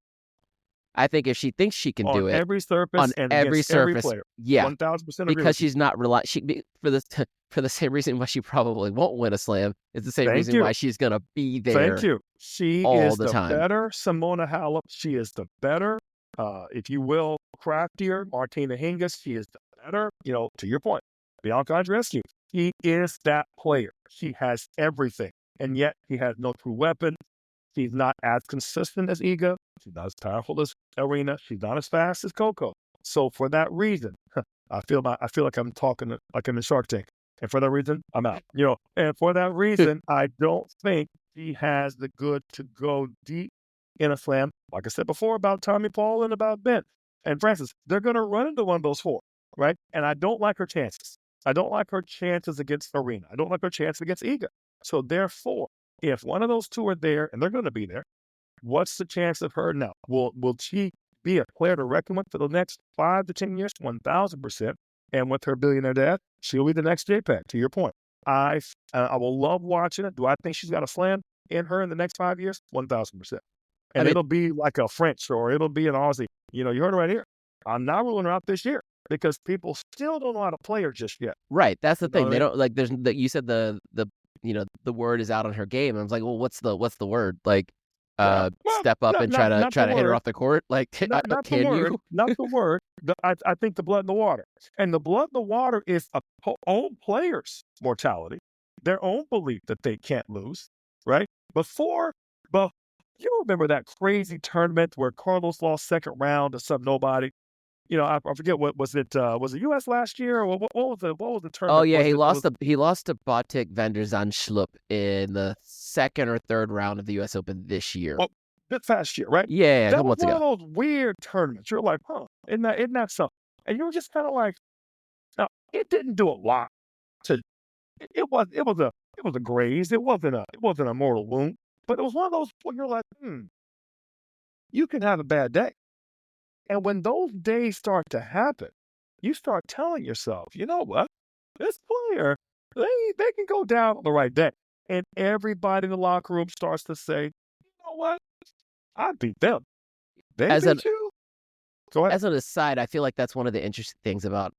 I think if she thinks she can do it every surface on and every surface, player, yeah, 1,000% because she's not for the same reason why she probably won't win a slam. It's the same reason why she's gonna be there. Thank you. She all is the time. Better Simona Halep. She is the better, if you will, craftier Martina Hingis. She is the better. To your point, Bianca Andreescu. She is that player. She has everything, and yet she has no true weapon. She's not as consistent as Iga. She's not as powerful as Arena. She's not as fast as Coco. So for that reason, I feel like I'm talking like I'm in Shark Tank. And for that reason, I'm out. And for that reason, I don't think she has the good to go deep in a slam. Like I said before about Tommy Paul and about Ben and Francis, they're going to run into one of those four, right? And I don't like her chances. I don't like her chances against Arena. I don't like her chances against Iga. So therefore, if one of those two are there, and they're going to be there, what's the chance of her now? Will she be a player to reckon with for the next 5 to 10 years? 1,000%. And with her billionaire dad, she'll be the next JPEG, to your point. I will love watching it. Do I think she's got a slam in her in the next 5 years? 1,000%. And it'll be like a French or it'll be an Aussie. You heard it right here. I'm not ruling her out this year because people still don't know how to play her just yet. Right. That's the thing. They don't like. You said the word is out on her game. I was like, well, what's the word? Like, step up and try to hit her off the court. Like, not can the word, you? Not the word. I think the blood in the water, and the blood in the water is own players' mortality, their own belief that they can't lose. Right but you remember that crazy tournament where Carlos lost second round to some nobody. I forget what was it. Was it U.S. last year, or what was the tournament? Oh yeah, he lost to Botic van der Zandschulp in the second or third round of the U.S. Open this year. Well, this past year, right? Yeah, that was one of those weird tournaments. You're like, isn't that something? And you were just kind of like, now it didn't do a lot. It was a graze. It wasn't a mortal wound, but it was one of those where you're like, you can have a bad day. And when those days start to happen, you start telling yourself, you know what? This player, they can go down on the right day. And everybody in the locker room starts to say, you know what? I beat them. They beat you. Go ahead. As an aside, I feel like that's one of the interesting things about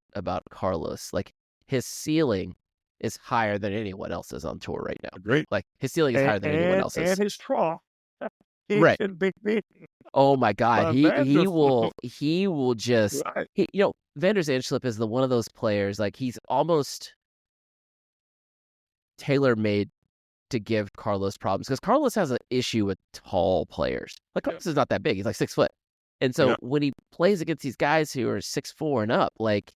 Carlos. Like, his ceiling is higher than anyone else's on tour right now. Great. Like, his ceiling is higher than anyone else's. And his trough. Right. Can be beat. Oh my God, he will just right. Van der Zandschulp is one of those players, like, he's almost tailor-made to give Carlos problems because Carlos has an issue with tall players. Like, Carlos is not that big; he's like 6 foot, and so when he plays against these guys who are 6'4" and up, like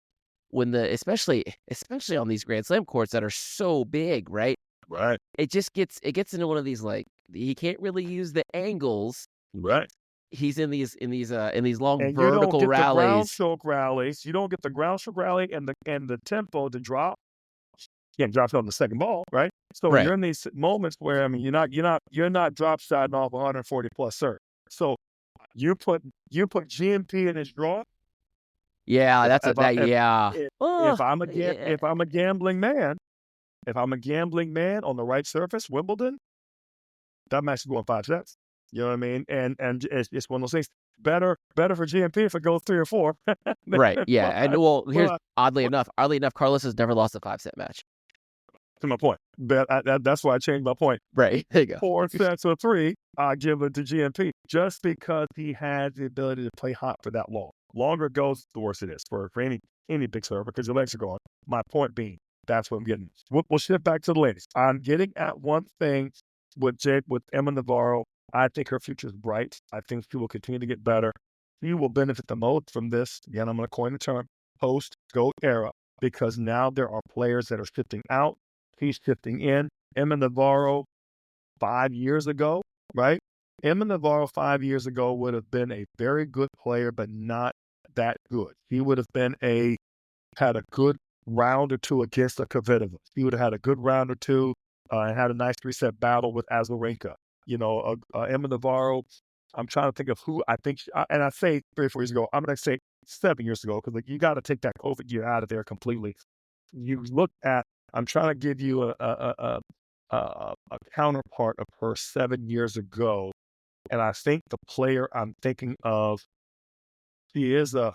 when especially on these Grand Slam courts that are so big, right? Right. It gets into one of these, like, he can't really use the angles. Right. He's in these long and vertical you don't get rallies. The ground stroke rallies. You don't get the ground stroke rally and the tempo to drop. You can't drop it on the second ball, right? So you're in these moments where you're not drop siding off 140 plus serve. So you put GMP in his draw. Yeah, If I'm a gambling man. If I'm a gambling man on the right surface, Wimbledon, that match is going 5 sets. You know what I mean? And it's one of those things. Better for GMP if it goes 3 or 4. Right. Yeah. And here's oddly enough, Carlos has never lost a 5-set match. to my point. But that's why I changed my point. Right. There you go. 4 sets or 3, I give it to GMP just because he has the ability to play hot for that long. Longer it goes, the worse it is for any big server because your legs are gone. My point being, that's what I'm getting. We'll shift back to the ladies. I'm getting at one thing with Emma Navarro. I think her future is bright. I think she will continue to get better. She will benefit the most from this. Again, I'm going to coin the term post-GOAT era because now there are players that are shifting out. He's shifting in. Emma Navarro 5 years ago, right? Emma Navarro 5 years ago would have been a very good player, but not that good. He would have had a good round or two against a Kvitova. He would have had a good round or two and had a nice 3-set battle with Azarenka. Emma Navarro, I'm trying to think of who I think, and I say 3 or 4 years ago, I'm going to say 7 years ago, because you got to take that COVID year out of there completely. You look at, I'm trying to give you a counterpart of her 7 years ago, and I think the player I'm thinking of, she is an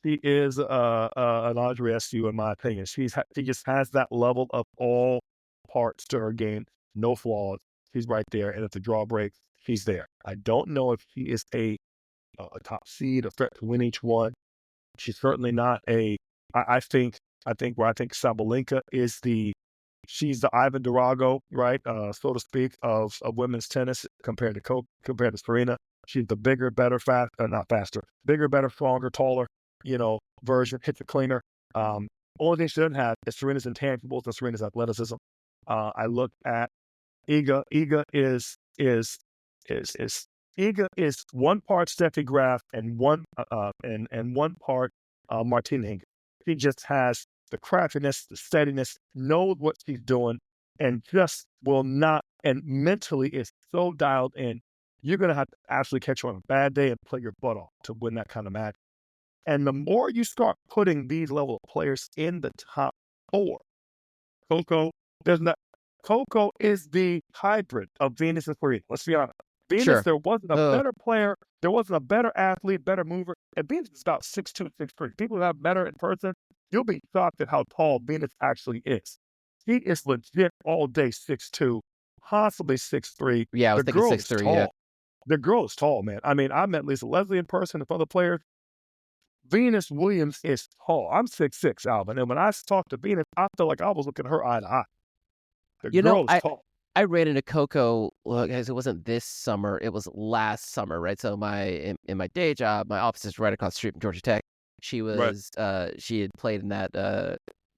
Audrey SU in my opinion. She just has that level of all parts to her game, no flaws. She's right there, and if the draw breaks, she's there. I don't know if she is a top seed, a threat to win each one. She's certainly not I think Sabalenka is she's the Ivan Drago, right, so to speak, of women's tennis compared to Serena. She's the bigger, better, bigger, better, stronger, taller, version, hits it cleaner. Only thing she doesn't have is Serena's intangibles and Serena's athleticism. I look at Iga. Iga is one part Steffi Graf and one part Martina Hingis. She just has the craftiness, the steadiness, knows what she's doing, and just will not, and mentally is so dialed in. You're going to have to actually catch her on a bad day and play your butt off to win that kind of match. And the more you start putting these level of players in the top 4, Coco is the hybrid of Venus and Serena. Let's be honest. Venus, Sure. There wasn't a better player. There wasn't a better athlete, better mover. And Venus is about 6'2", 6'3". People who have better in person, you'll be shocked at how tall Venus actually is. He is legit all day 6'2", possibly 6'3". Yeah, I was thinking 6'3", yeah. The girl is tall, man. I mean, I met Lisa Leslie in person and other players. Venus Williams is tall. I'm 6'6", Alvin. And when I talked to Venus, I felt like I was looking at her eye to eye. The girl is tall. I ran into Coco, well, guys, it wasn't this summer, it was last summer, right? So in my day job, my office is right across the street from Georgia Tech. She was she had played in that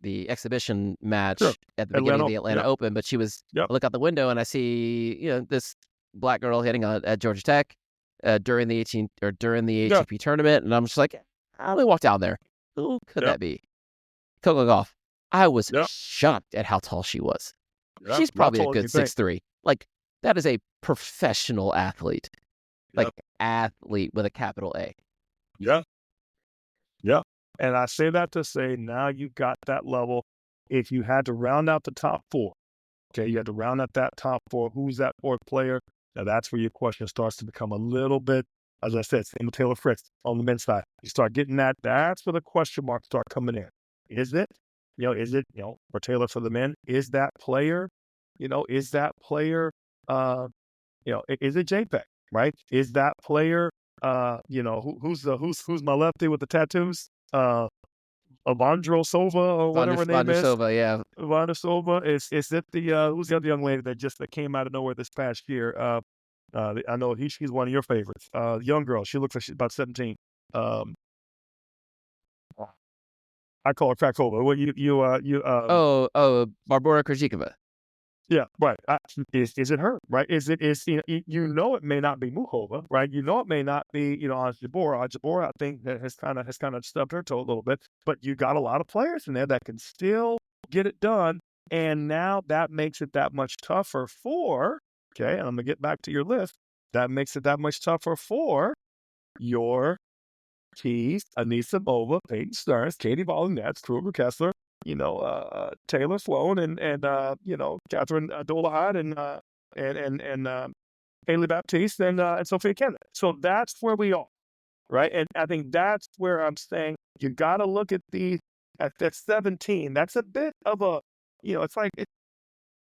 the exhibition match at the beginning of the Atlanta Open, but she was I look out the window and I see this black girl hitting at Georgia Tech during the ATP tournament, and I'm just like, let me walk down there. Who could that be? Coco Gauff. I was shocked at how tall she was. She's probably a good 6'3". Like, that is a professional athlete. Like, athlete with a capital A. Yeah. And I say that to say, now you've got that level. If you had to round out the top 4, okay, you had to round out that top 4. Who's that 4th player? Now, that's where your question starts to become a little bit, as I said, same with Taylor Fritz on the men's side. You start getting that. That's where the question marks start coming in. Is it? For Taylor for the men, is that player, is it JPEG, right? Is that player, who's my lefty with the tattoos? Avondrosova or whatever her name is. Vondrousova, yeah. Vondrousova. Is it who's the other young lady that came out of nowhere this past year? I know she's one of your favorites. Young girl. She looks like she's about 17. I call her Krakova. Barbora Krejcikova. Yeah, right. Is it her? Right? It may not be Muchova, right? It may not be Jabora. Jabora, I think, that has kind of stubbed her toe a little bit. But you got a lot of players in there that can still get it done, and now that makes it that much tougher for. Okay, and I'm gonna get back to your list. That makes it that much tougher for your Keys, Anissa Bova, Peyton Stearns, Katie Volin-Nets, Kruger Kessler, Taylor Sloan, and Catherine Dolahide, and Haley Baptiste, and Sophia Kenin. So that's where we are, right? And I think that's where I'm saying you got to look at at 17. That's a bit of a, it's like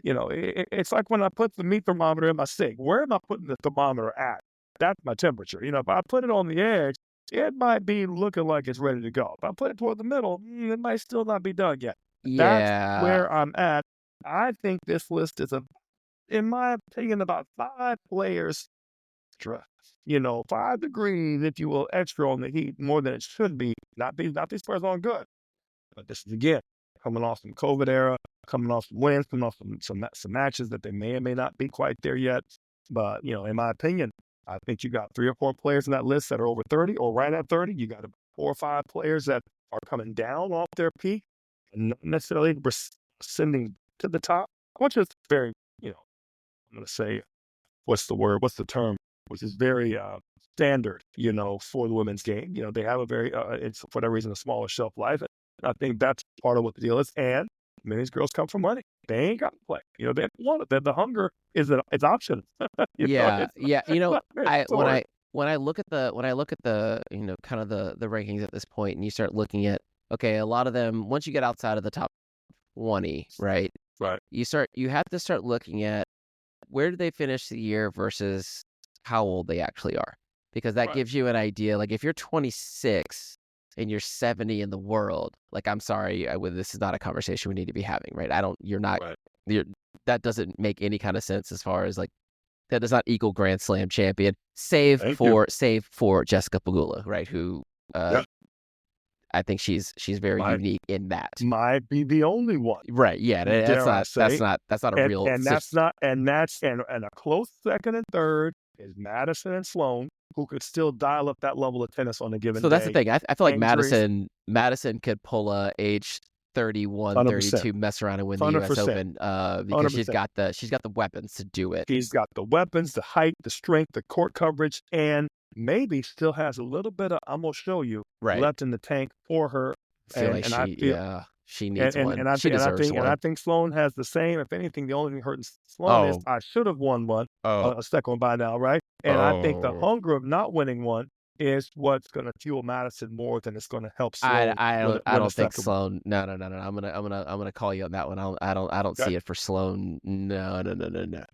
It's like when I put the meat thermometer in my sink. Where am I putting the thermometer at? That's my temperature. If I put it on the edge, it might be looking like it's ready to go. If I put it toward the middle, it might still not be done yet. That's Yeah. where I'm at. I think this list is, in my opinion, about 5 players extra, 5 degrees, if you will, extra on the Heat, more than it should be. Not these players aren't good. But this is, again, coming off some COVID era, coming off some wins, coming off some matches that they may or may not be quite there yet. But, in my opinion, I think you got 3 or 4 players in that list that are over 30 or right at 30. You got 4 or 5 players that are coming down off their peak and not necessarily ascending to the top, which is very, I'm going to say, what's the term, which is very standard, for the women's game. They have a very, it's for whatever reason, a smaller shelf life. I think that's part of what the deal is. And many of these girls come from money. They ain't got to play. They want it. The hunger it's optional. Yeah. Sorry. When I look at the kind of the rankings at this point, and you start looking at, okay, a lot of them, once you get outside of the top 20, right? Right. You have to start looking at where did they finish the year versus how old they actually are, because that gives you an idea. Like if you're 26 and you're 70 in the world, like, I'm sorry, this is not a conversation we need to be having, right? That doesn't make any kind of sense as far as, like, that does not equal Grand Slam champion, save for Jessica Pagula, right? Who I think she's very unique in that. Might be the only one, right? Yeah, that's not a real. And that's a close second and third is Madison and Sloane, who could still dial up that level of tennis on a given day. So that's the thing. I feel like Madison could pull a age 31, 100%. 32, mess around and win the 100%. US Open because 100%. she's got the weapons to do it. She's got the weapons, the height, the strength, the court coverage, and maybe still has a little bit of I'm gonna show you left in the tank for her. She needs one. And I think Sloane has the same. If anything, the only thing hurting Sloane is I should have won one, a second one by now, right? And I think the hunger of not winning one is what's going to fuel Madison more than it's going to help Sloane. I don't think Sloane. No. I'm gonna call you on that one. I don't see it for Sloane. No. The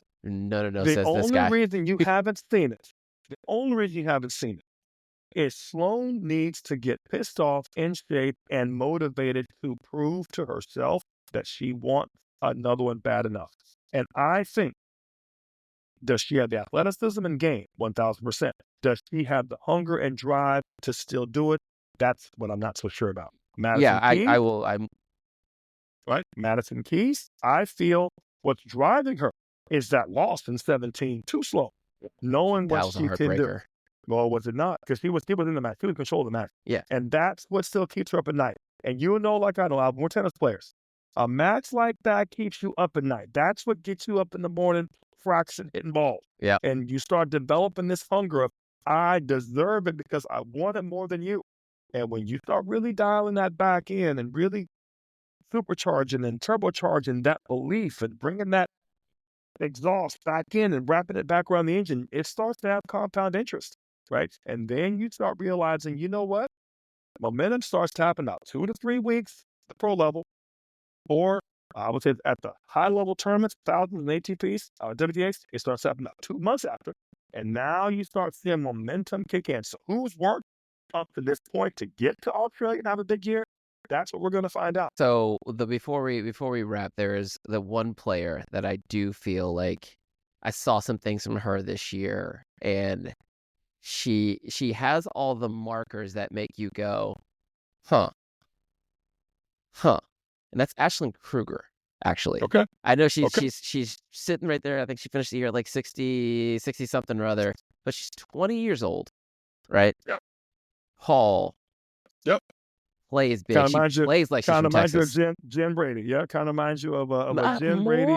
only reason you haven't seen it. The only reason you haven't seen it is Sloane needs to get pissed off, in shape, and motivated to prove to herself that she wants another one bad enough. And I think, does she have the athleticism and game? 1,000%. Does she have the hunger and drive to still do it? That's what I'm not so sure about. I will. I'm right. Madison Keys, I feel what's driving her is that loss in 17 too slow. Knowing what she can do. Well, was it not? Because he was in the match. He was in control of the match. Yeah. And that's what still keeps her up at night. And like I know, Alvin, we're tennis players. A match like that keeps you up at night. That's what gets you up in the morning, fraction hitting balls. Yeah. And you start developing this hunger of, I deserve it because I want it more than you. And when you start really dialing that back in and really supercharging and turbocharging that belief and bringing that exhaust back in and wrapping it back around the engine, it starts to have compound interest, right? And then you start realizing, you know what? Momentum starts to happen about 2 to 3 weeks at the pro level, or I would say at the high level tournaments, thousands and ATPs, WTAs, it starts happening about 2 months after. And now you start seeing momentum kick in. So who's worked up to this point to get to Australia and have a big year? That's what we're going to find out. So before we wrap, there is the one player that I do feel like I saw some things from her this year, and she has all the markers that make you go, huh. And that's Ashlyn Kruger, actually. Okay. I know she's sitting right there. I think she finished the year at like 60 something or other, but she's 20 years old, right? Yep. Tall. Yep. Plays big. She plays like she's from Texas. Kind of Jen Brady. Yeah, kind of reminds you of a Jen Brady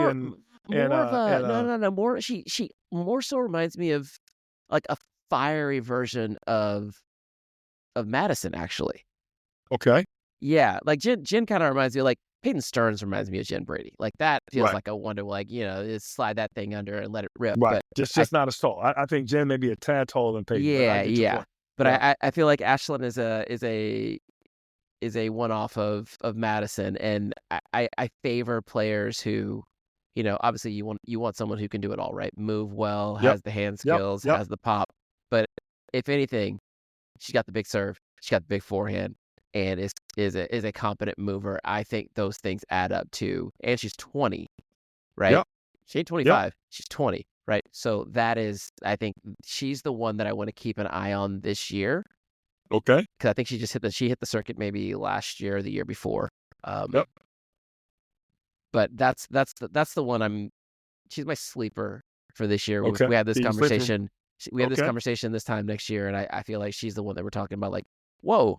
no. She more so reminds me of like a fiery version of Madison, actually. Okay. Yeah, like Jen kind of reminds me of, like, Peyton Stearns reminds me of Jen Brady. Like that feels like a one to, like, just slide that thing under and let it rip. Right. But just not as tall. I think Jen may be a tad taller than Peyton. Yeah. But I feel like Ashlyn is a one-off of Madison, and I favor players who obviously you want someone who can do it all, right? Move well, Yep. has the hand Yep. skills, Yep. has the pop. But if anything, she's got the big serve, she's got the big forehand, and is a competent mover. I think those things add up too. And she's 20, right? Yep. She ain't Yep. 25. She's 20, right? So I think she's the one that I want to keep an eye on this year. Okay. Because I think she hit the circuit maybe last year or the year before. Yep. But that's the one she's my sleeper for this year. Okay. We had this She's sleeper. conversation. We have this Okay. conversation this time next year, and I feel like she's the one that we're talking about. Like, whoa,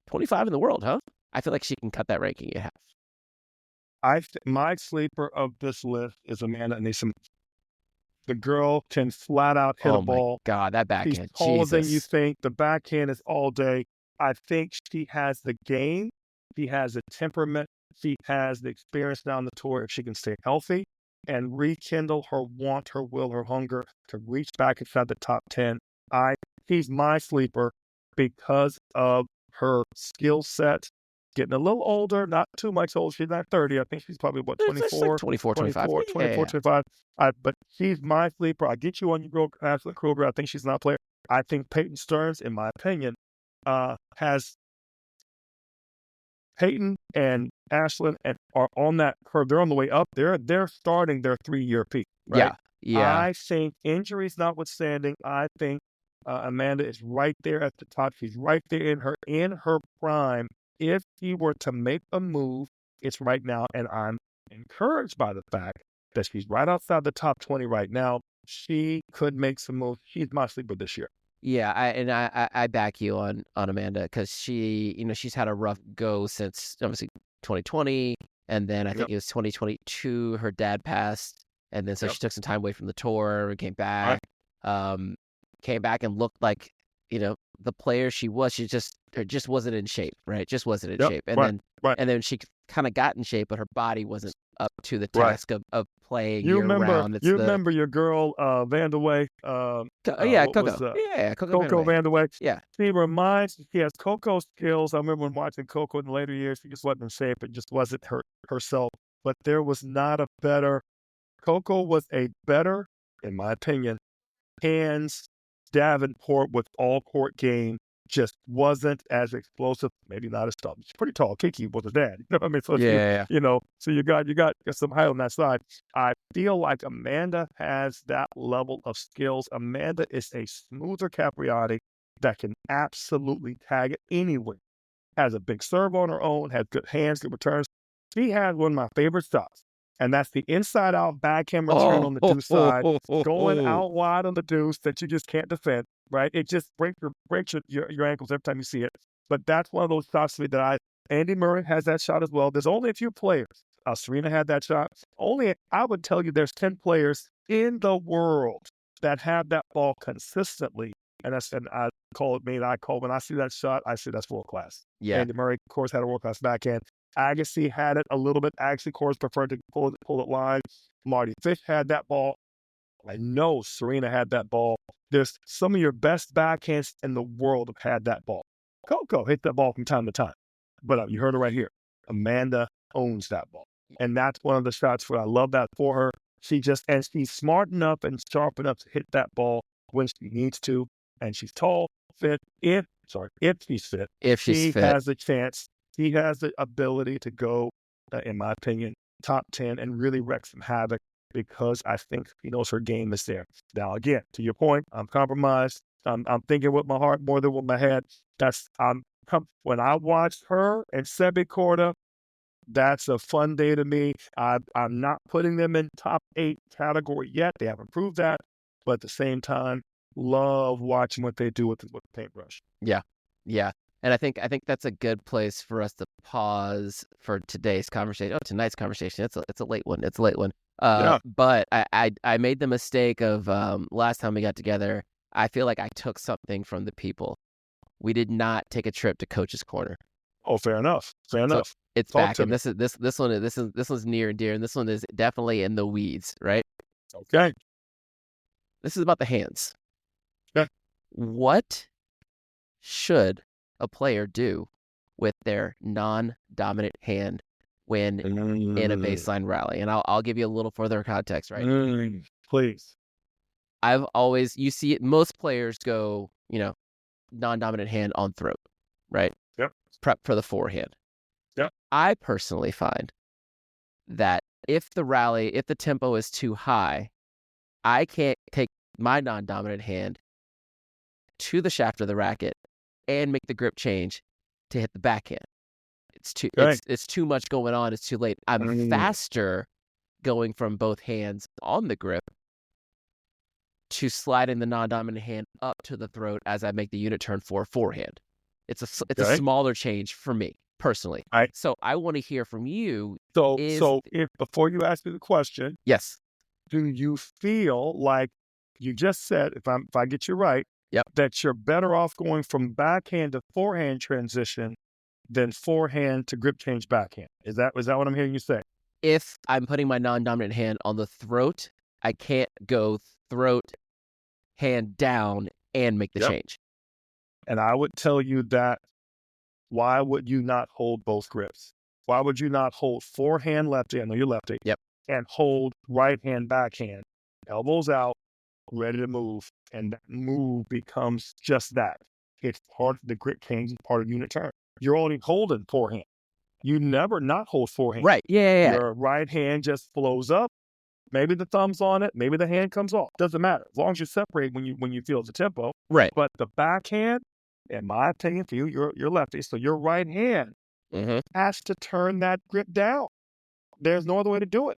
25 in the world, huh? I feel like she can cut that ranking in half. My sleeper of this list is Amanda Anissim. The girl can flat out hit a ball. Oh my God, that backhand! She's taller than you Jesus. think. The backhand is all day. I think she has the game. She has the temperament. She has the experience down the tour. If she can stay healthy and rekindle her want, her will, her hunger to reach back inside the top 10, she's my sleeper because of her skill set. Getting a little older, not too much older. She's not 30. I think she's probably, 24? Like 24, 25. 25. But she's my sleeper. I get you on your girl, Ashley Kruger. I think she's not a player. I think Peyton Stearns, in my opinion, has Peyton and Ashlyn are on that curve. They're on the way up. They're starting their 3-year peak. Right? Yeah. I think, injuries notwithstanding, I think Amanda is right there at the top. She's right there in her prime. If she were to make a move, it's right now, and I'm encouraged by the fact that she's right outside the top 20 right now. She could make some moves. She's my sleeper this year. Yeah, I back you on Amanda because she's had a rough go since obviously 2020, and then I think it was 2022 her dad passed, and then so she took some time away from the tour, came back, and looked like the player she was. She just wasn't in shape, right? Just wasn't in shape, and then she kind of got in shape, but her body wasn't up to the task of playing year round. Remember your girl Vanderway? Coco Vanderway. Yeah, she has Coco skills. I remember when watching Coco in the later years, she just wasn't in shape. It just wasn't herself. But there was not a better. Coco was a better, in my opinion, hands Davenport with all court game. Just wasn't as explosive, maybe not as tall. She's pretty tall. Kiki was her dad. You know what I mean? So so you got some height on that side. I feel like Amanda has that level of skills. Amanda is a smoother Capriati that can absolutely tag it anywhere. Has a big serve on her own, has good hands, good returns. She has one of my favorite shots, and that's the inside-out backhand return on the deuce side, going out wide on the deuce that you just can't defend. Right, it just breaks your ankles every time you see it. But that's one of those shots for me that Andy Murray has that shot as well. There's only a few players. Serena had that shot. I would tell you there's 10 players in the world that have that ball consistently. And I call it when I see that shot, I say that's world class. Yeah. Andy Murray, of course, had a world class backhand. Agassi had it a little bit. Agassi, of course, preferred to pull it wide. Marty Fish had that ball. I know Serena had that ball. There's some of your best backhands in the world have had that ball. Coco hit that ball from time to time. But you heard it right here. Amanda owns that ball. And that's one of the shots where I love that for her. She's smart enough and sharp enough to hit that ball when she needs to. And she's tall, fit. If she's fit. She has a chance. She has the ability to go, in my opinion, top 10 and really wreak some havoc, because I think she knows her game is there. Now, again, to your point, I'm compromised. I'm thinking with my heart more than with my head. When I watched her and Sebi Korda, that's a fun day to me. I'm not putting them in top 8 category yet. They haven't proved that. But at the same time, love watching what they do with the paintbrush. Yeah. And I think that's a good place for us to pause for today's conversation. Oh, tonight's conversation. It's a late one. But I made the mistake of last time we got together. I feel like I took something from the people. We did not take a trip to Coach's Corner. Oh, fair enough. So it's back, and this one's near and dear, and this one is definitely in the weeds, right? Okay. This is about the hands. Okay. What should a player do with their non-dominant hand when in a baseline rally. And I'll give you a little further context, right? Please. You see it, most players go, non-dominant hand on throat, right? Yep. Prep for the forehand. Yep. I personally find that if the tempo is too high, I can't take my non-dominant hand to the shaft of the racket and make the grip change to hit the backhand. It's too much going on. It's too late. I'm faster going from both hands on the grip to sliding the non-dominant hand up to the throat as I make the unit turn for forehand. It's a smaller change for me personally. So I want to hear from you. So if before you ask me the question, yes, do you feel like you just said, if I get you right, that you're better off going from backhand to forehand transition than forehand to grip change backhand? Is that what I'm hearing you say? If I'm putting my non-dominant hand on the throat, I can't go throat, hand down, and make the change. And I would tell you that, why would you not hold both grips? Why would you not hold forehand lefty, I know you're lefty, and hold right hand backhand, elbows out, ready to move, and that move becomes just that. It's part of the grip change, part of unit turn. You're only holding forehand. You never not hold forehand. Right, yeah. Your right hand just flows up. Maybe the thumb's on it. Maybe the hand comes off. Doesn't matter. As long as you separate when you feel the tempo. Right. But the backhand, in my opinion, for you, you're lefty. So your right hand has to turn that grip down. There's no other way to do it.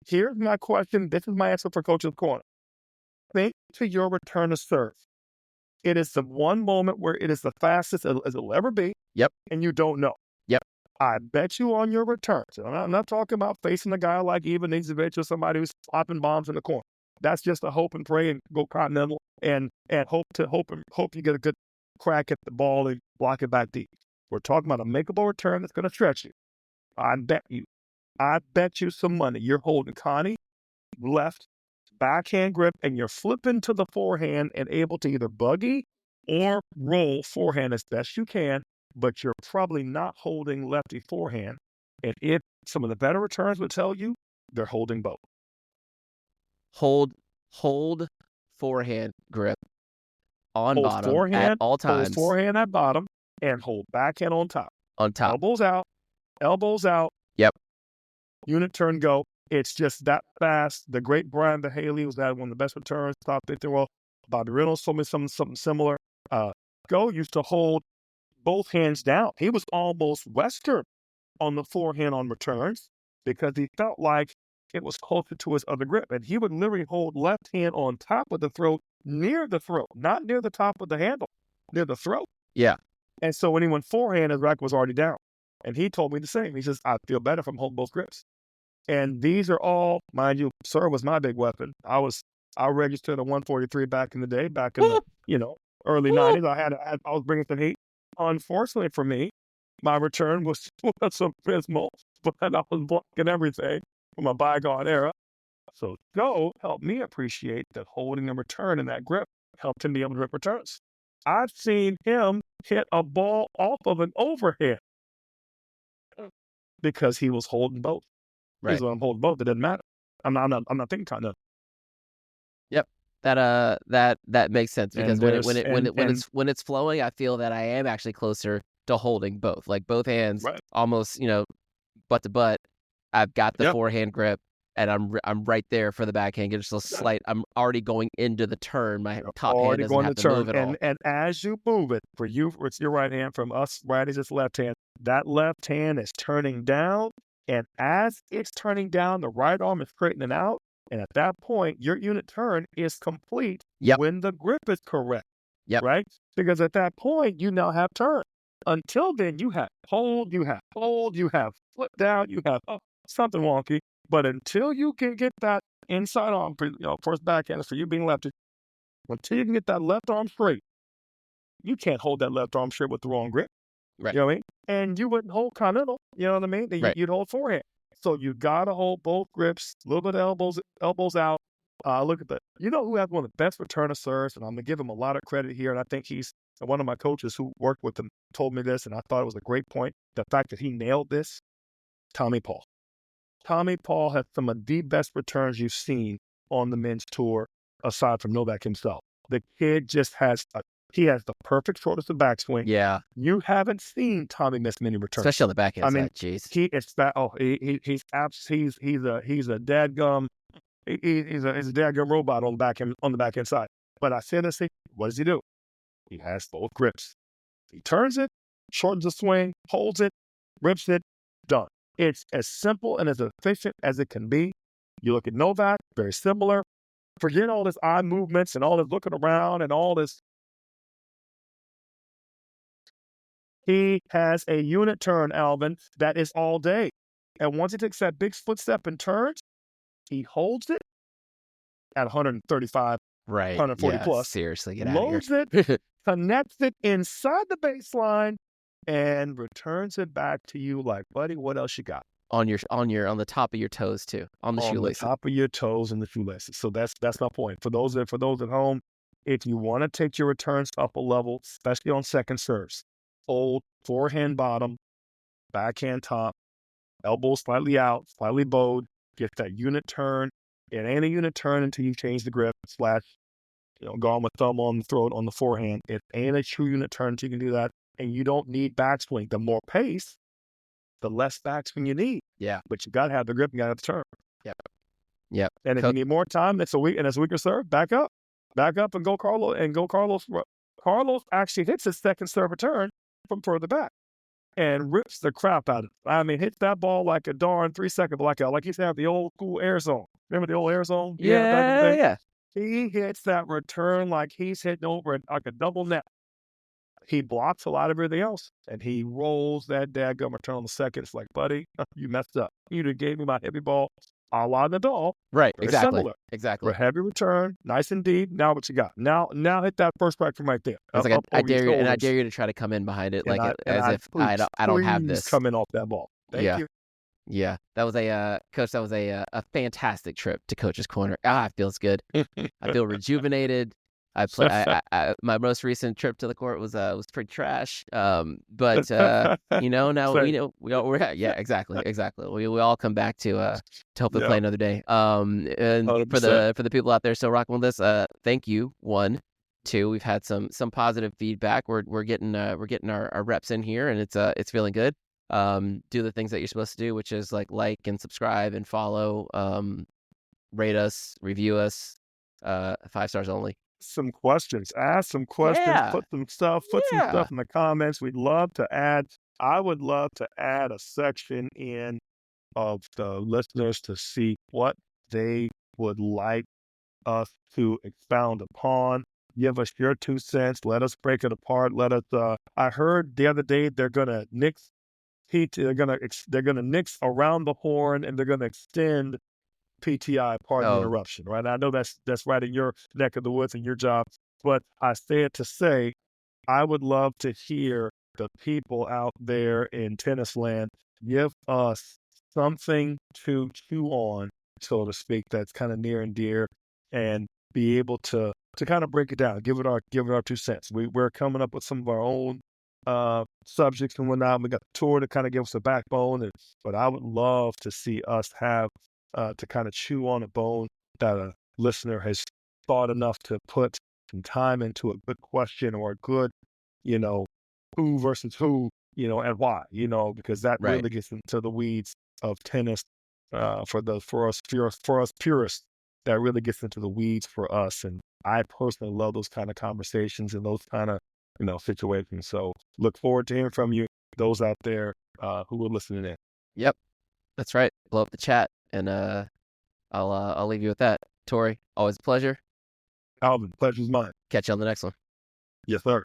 Here's my question. This is my answer for Coach's Corner. Think to your return to serve. It is the one moment where it is the fastest as it'll ever be. Yep. And you don't know. Yep. I bet you on your returns. I'm not talking about facing a guy like Ivan Izevich or somebody who's popping bombs in the corner. That's just a hope and pray and go continental and hope you get a good crack at the ball and block it back deep. We're talking about a makeable return that's going to stretch you. I bet you some money. You're holding Connie left, backhand grip, and you're flipping to the forehand and able to either buggy or roll forehand as best you can, but you're probably not holding lefty forehand. And if some of the better returns would tell you, they're holding both. Hold forehand grip on bottom at all times. Hold forehand at bottom and hold backhand on top. On top. Elbows out. Yep. Unit turn go. It's just that fast. The great Brian Haley was had one of the best returns, top 50 world. Bobby Reynolds told me something similar. Go used to hold both hands down. He was almost Western on the forehand on returns because he felt like it was closer to his other grip. And he would literally hold left hand on top of the throat, near the throat, not near the top of the handle, near the throat. Yeah. And so when he went forehand, his racket was already down. And he told me the same. He says, I feel better if I'm holding both grips. And these are all, mind you, serve was my big weapon. I registered a 143 back in the day, back in the early 90s. I was bringing some heat. Unfortunately for me, my return was abysmal, but I was blocking everything from a bygone era. So Joe helped me appreciate that holding a return in that grip helped him be able to rip returns. I've seen him hit a ball off of an overhead because he was holding both. Right. When I'm holding both, it doesn't matter. I'm not thinking kind of. Yep. That makes sense because when it's flowing, I feel that I am actually closer to holding both, like both hands, almost butt to butt. I've got the forehand grip, and I'm right there for the backhand. Just a slight. I'm already going into the turn. My top hand doesn't have to move at all. And as you move it, for you, it's your right hand. From us, righties, it's left hand. That left hand is turning down, and as it's turning down, the right arm is straightening out. And at that point, your unit turn is complete when the grip is correct. Yep. Right? Because at that point, you now have turn. Until then, you have hold, you have flip down, you have something wonky. But until you can get that inside arm, first backhand for you being lefty, until you can get that left arm straight, you can't hold that left arm straight with the wrong grip. Right. You know what I mean? And you wouldn't hold continental. You know what I mean? You'd hold forehand. So you got to hold both grips, a little bit of elbows out. Look at that. You know who has one of the best return of serves, and I'm going to give him a lot of credit here, and I think he's one of my coaches who worked with him told me this, and I thought it was a great point. The fact that he nailed this. Tommy Paul. Tommy Paul has some of the best returns you've seen on the men's tour, aside from Novak himself. The kid just has he has the perfect shoulders to backswing. Yeah. You haven't seen Tommy miss many returns, especially on the backhand I mean, side. Jeez. He's a dadgum he's a dadgum robot on the backhand side. But I said this, what does he do? He has both grips. He turns it, shortens the swing, holds it, rips it, done. It's as simple and as efficient as it can be. You look at Novak, very similar. Forget all this eye movements and all this looking around and all this. He has a unit turn, Alvin, that is all day. And once he takes that big footstep and turns, he holds it at 135, right, 140 yeah, plus. Seriously, get loads out of here. it, connects it inside the baseline, and returns it back to you like, buddy, what else you got? On the top of your toes too, on the shoelaces. On the top of your toes and the shoelaces. So that's my point. For those at home, if you want to take your returns up a level, especially on second serves, hold forehand bottom, backhand top, elbow slightly out, slightly bowed, get that unit turn. It ain't a unit turn until you change the grip / gone with thumb on the throat on the forehand. It ain't a true unit turn until you can do that. And you don't need backswing. The more pace, the less backswing you need. Yeah. But you got to have the grip, you got to have the turn. Yep. And if you need more time, and it's a weaker serve, back up and go Carlos. Carlos actually hits his second serve return from further back and rips the crap out of it. I mean, hits that ball like a darn 3-second blackout, like he used to have the old school air zone. Remember the old air zone? Yeah. He hits that return like he's hitting over it like a double net. He blocks a lot of everything else, and he rolls that dadgum return on the second. It's like, buddy, you messed up. You just gave me my heavy ball, a la Nadal. Right, Very exactly. similar. Exactly. For heavy return, nice and deep. Now what you got? Now hit that first strike from right there. I dare you to try to come in behind it, as if I don't have this. Coming off that ball. Thank you. Yeah, that was Coach. That was a fantastic trip to Coach's Corner. It feels good. I feel rejuvenated. My most recent trip to the court was pretty trash. But now exactly. We all come back to hopefully play another day. And 100%. for the people out there still rocking with us, thank you. 1, 2, we've had some positive feedback. We're getting our reps in here, and it's feeling good. Do the things that you're supposed to do, which is like and subscribe and follow, rate us, review us, 5 stars only. Some questions. Ask some questions. Put some stuff in the comments. I would love to add a section in of the listeners to see what they would like us to expound upon. Give us your 2 cents. Let us break it apart. I heard the other day they're gonna nix they're gonna nix around the horn, and they're gonna extend PTI, pardon the interruption, right? I know that's right in your neck of the woods and your job, but I say it to say, I would love to hear the people out there in tennis land give us something to chew on, so to speak, that's kind of near and dear, and be able to kind of break it down, give it our 2 cents. We're coming up with some of our own subjects and whatnot. We got the tour to kind of give us a backbone, but I would love to see us have to kind of chew on a bone that a listener has thought enough to put some time into a good question or a good, who versus who, and why, because that really gets into the weeds of tennis for us purists. That really gets into the weeds for us, and I personally love those kind of conversations and those kind of situations. So look forward to hearing from you, those out there who are listening in. Yep, that's right. Blow up the chat. And I'll leave you with that. Torrey, always a pleasure. Alvin, pleasure's mine. Catch you on the next one. Yes, sir.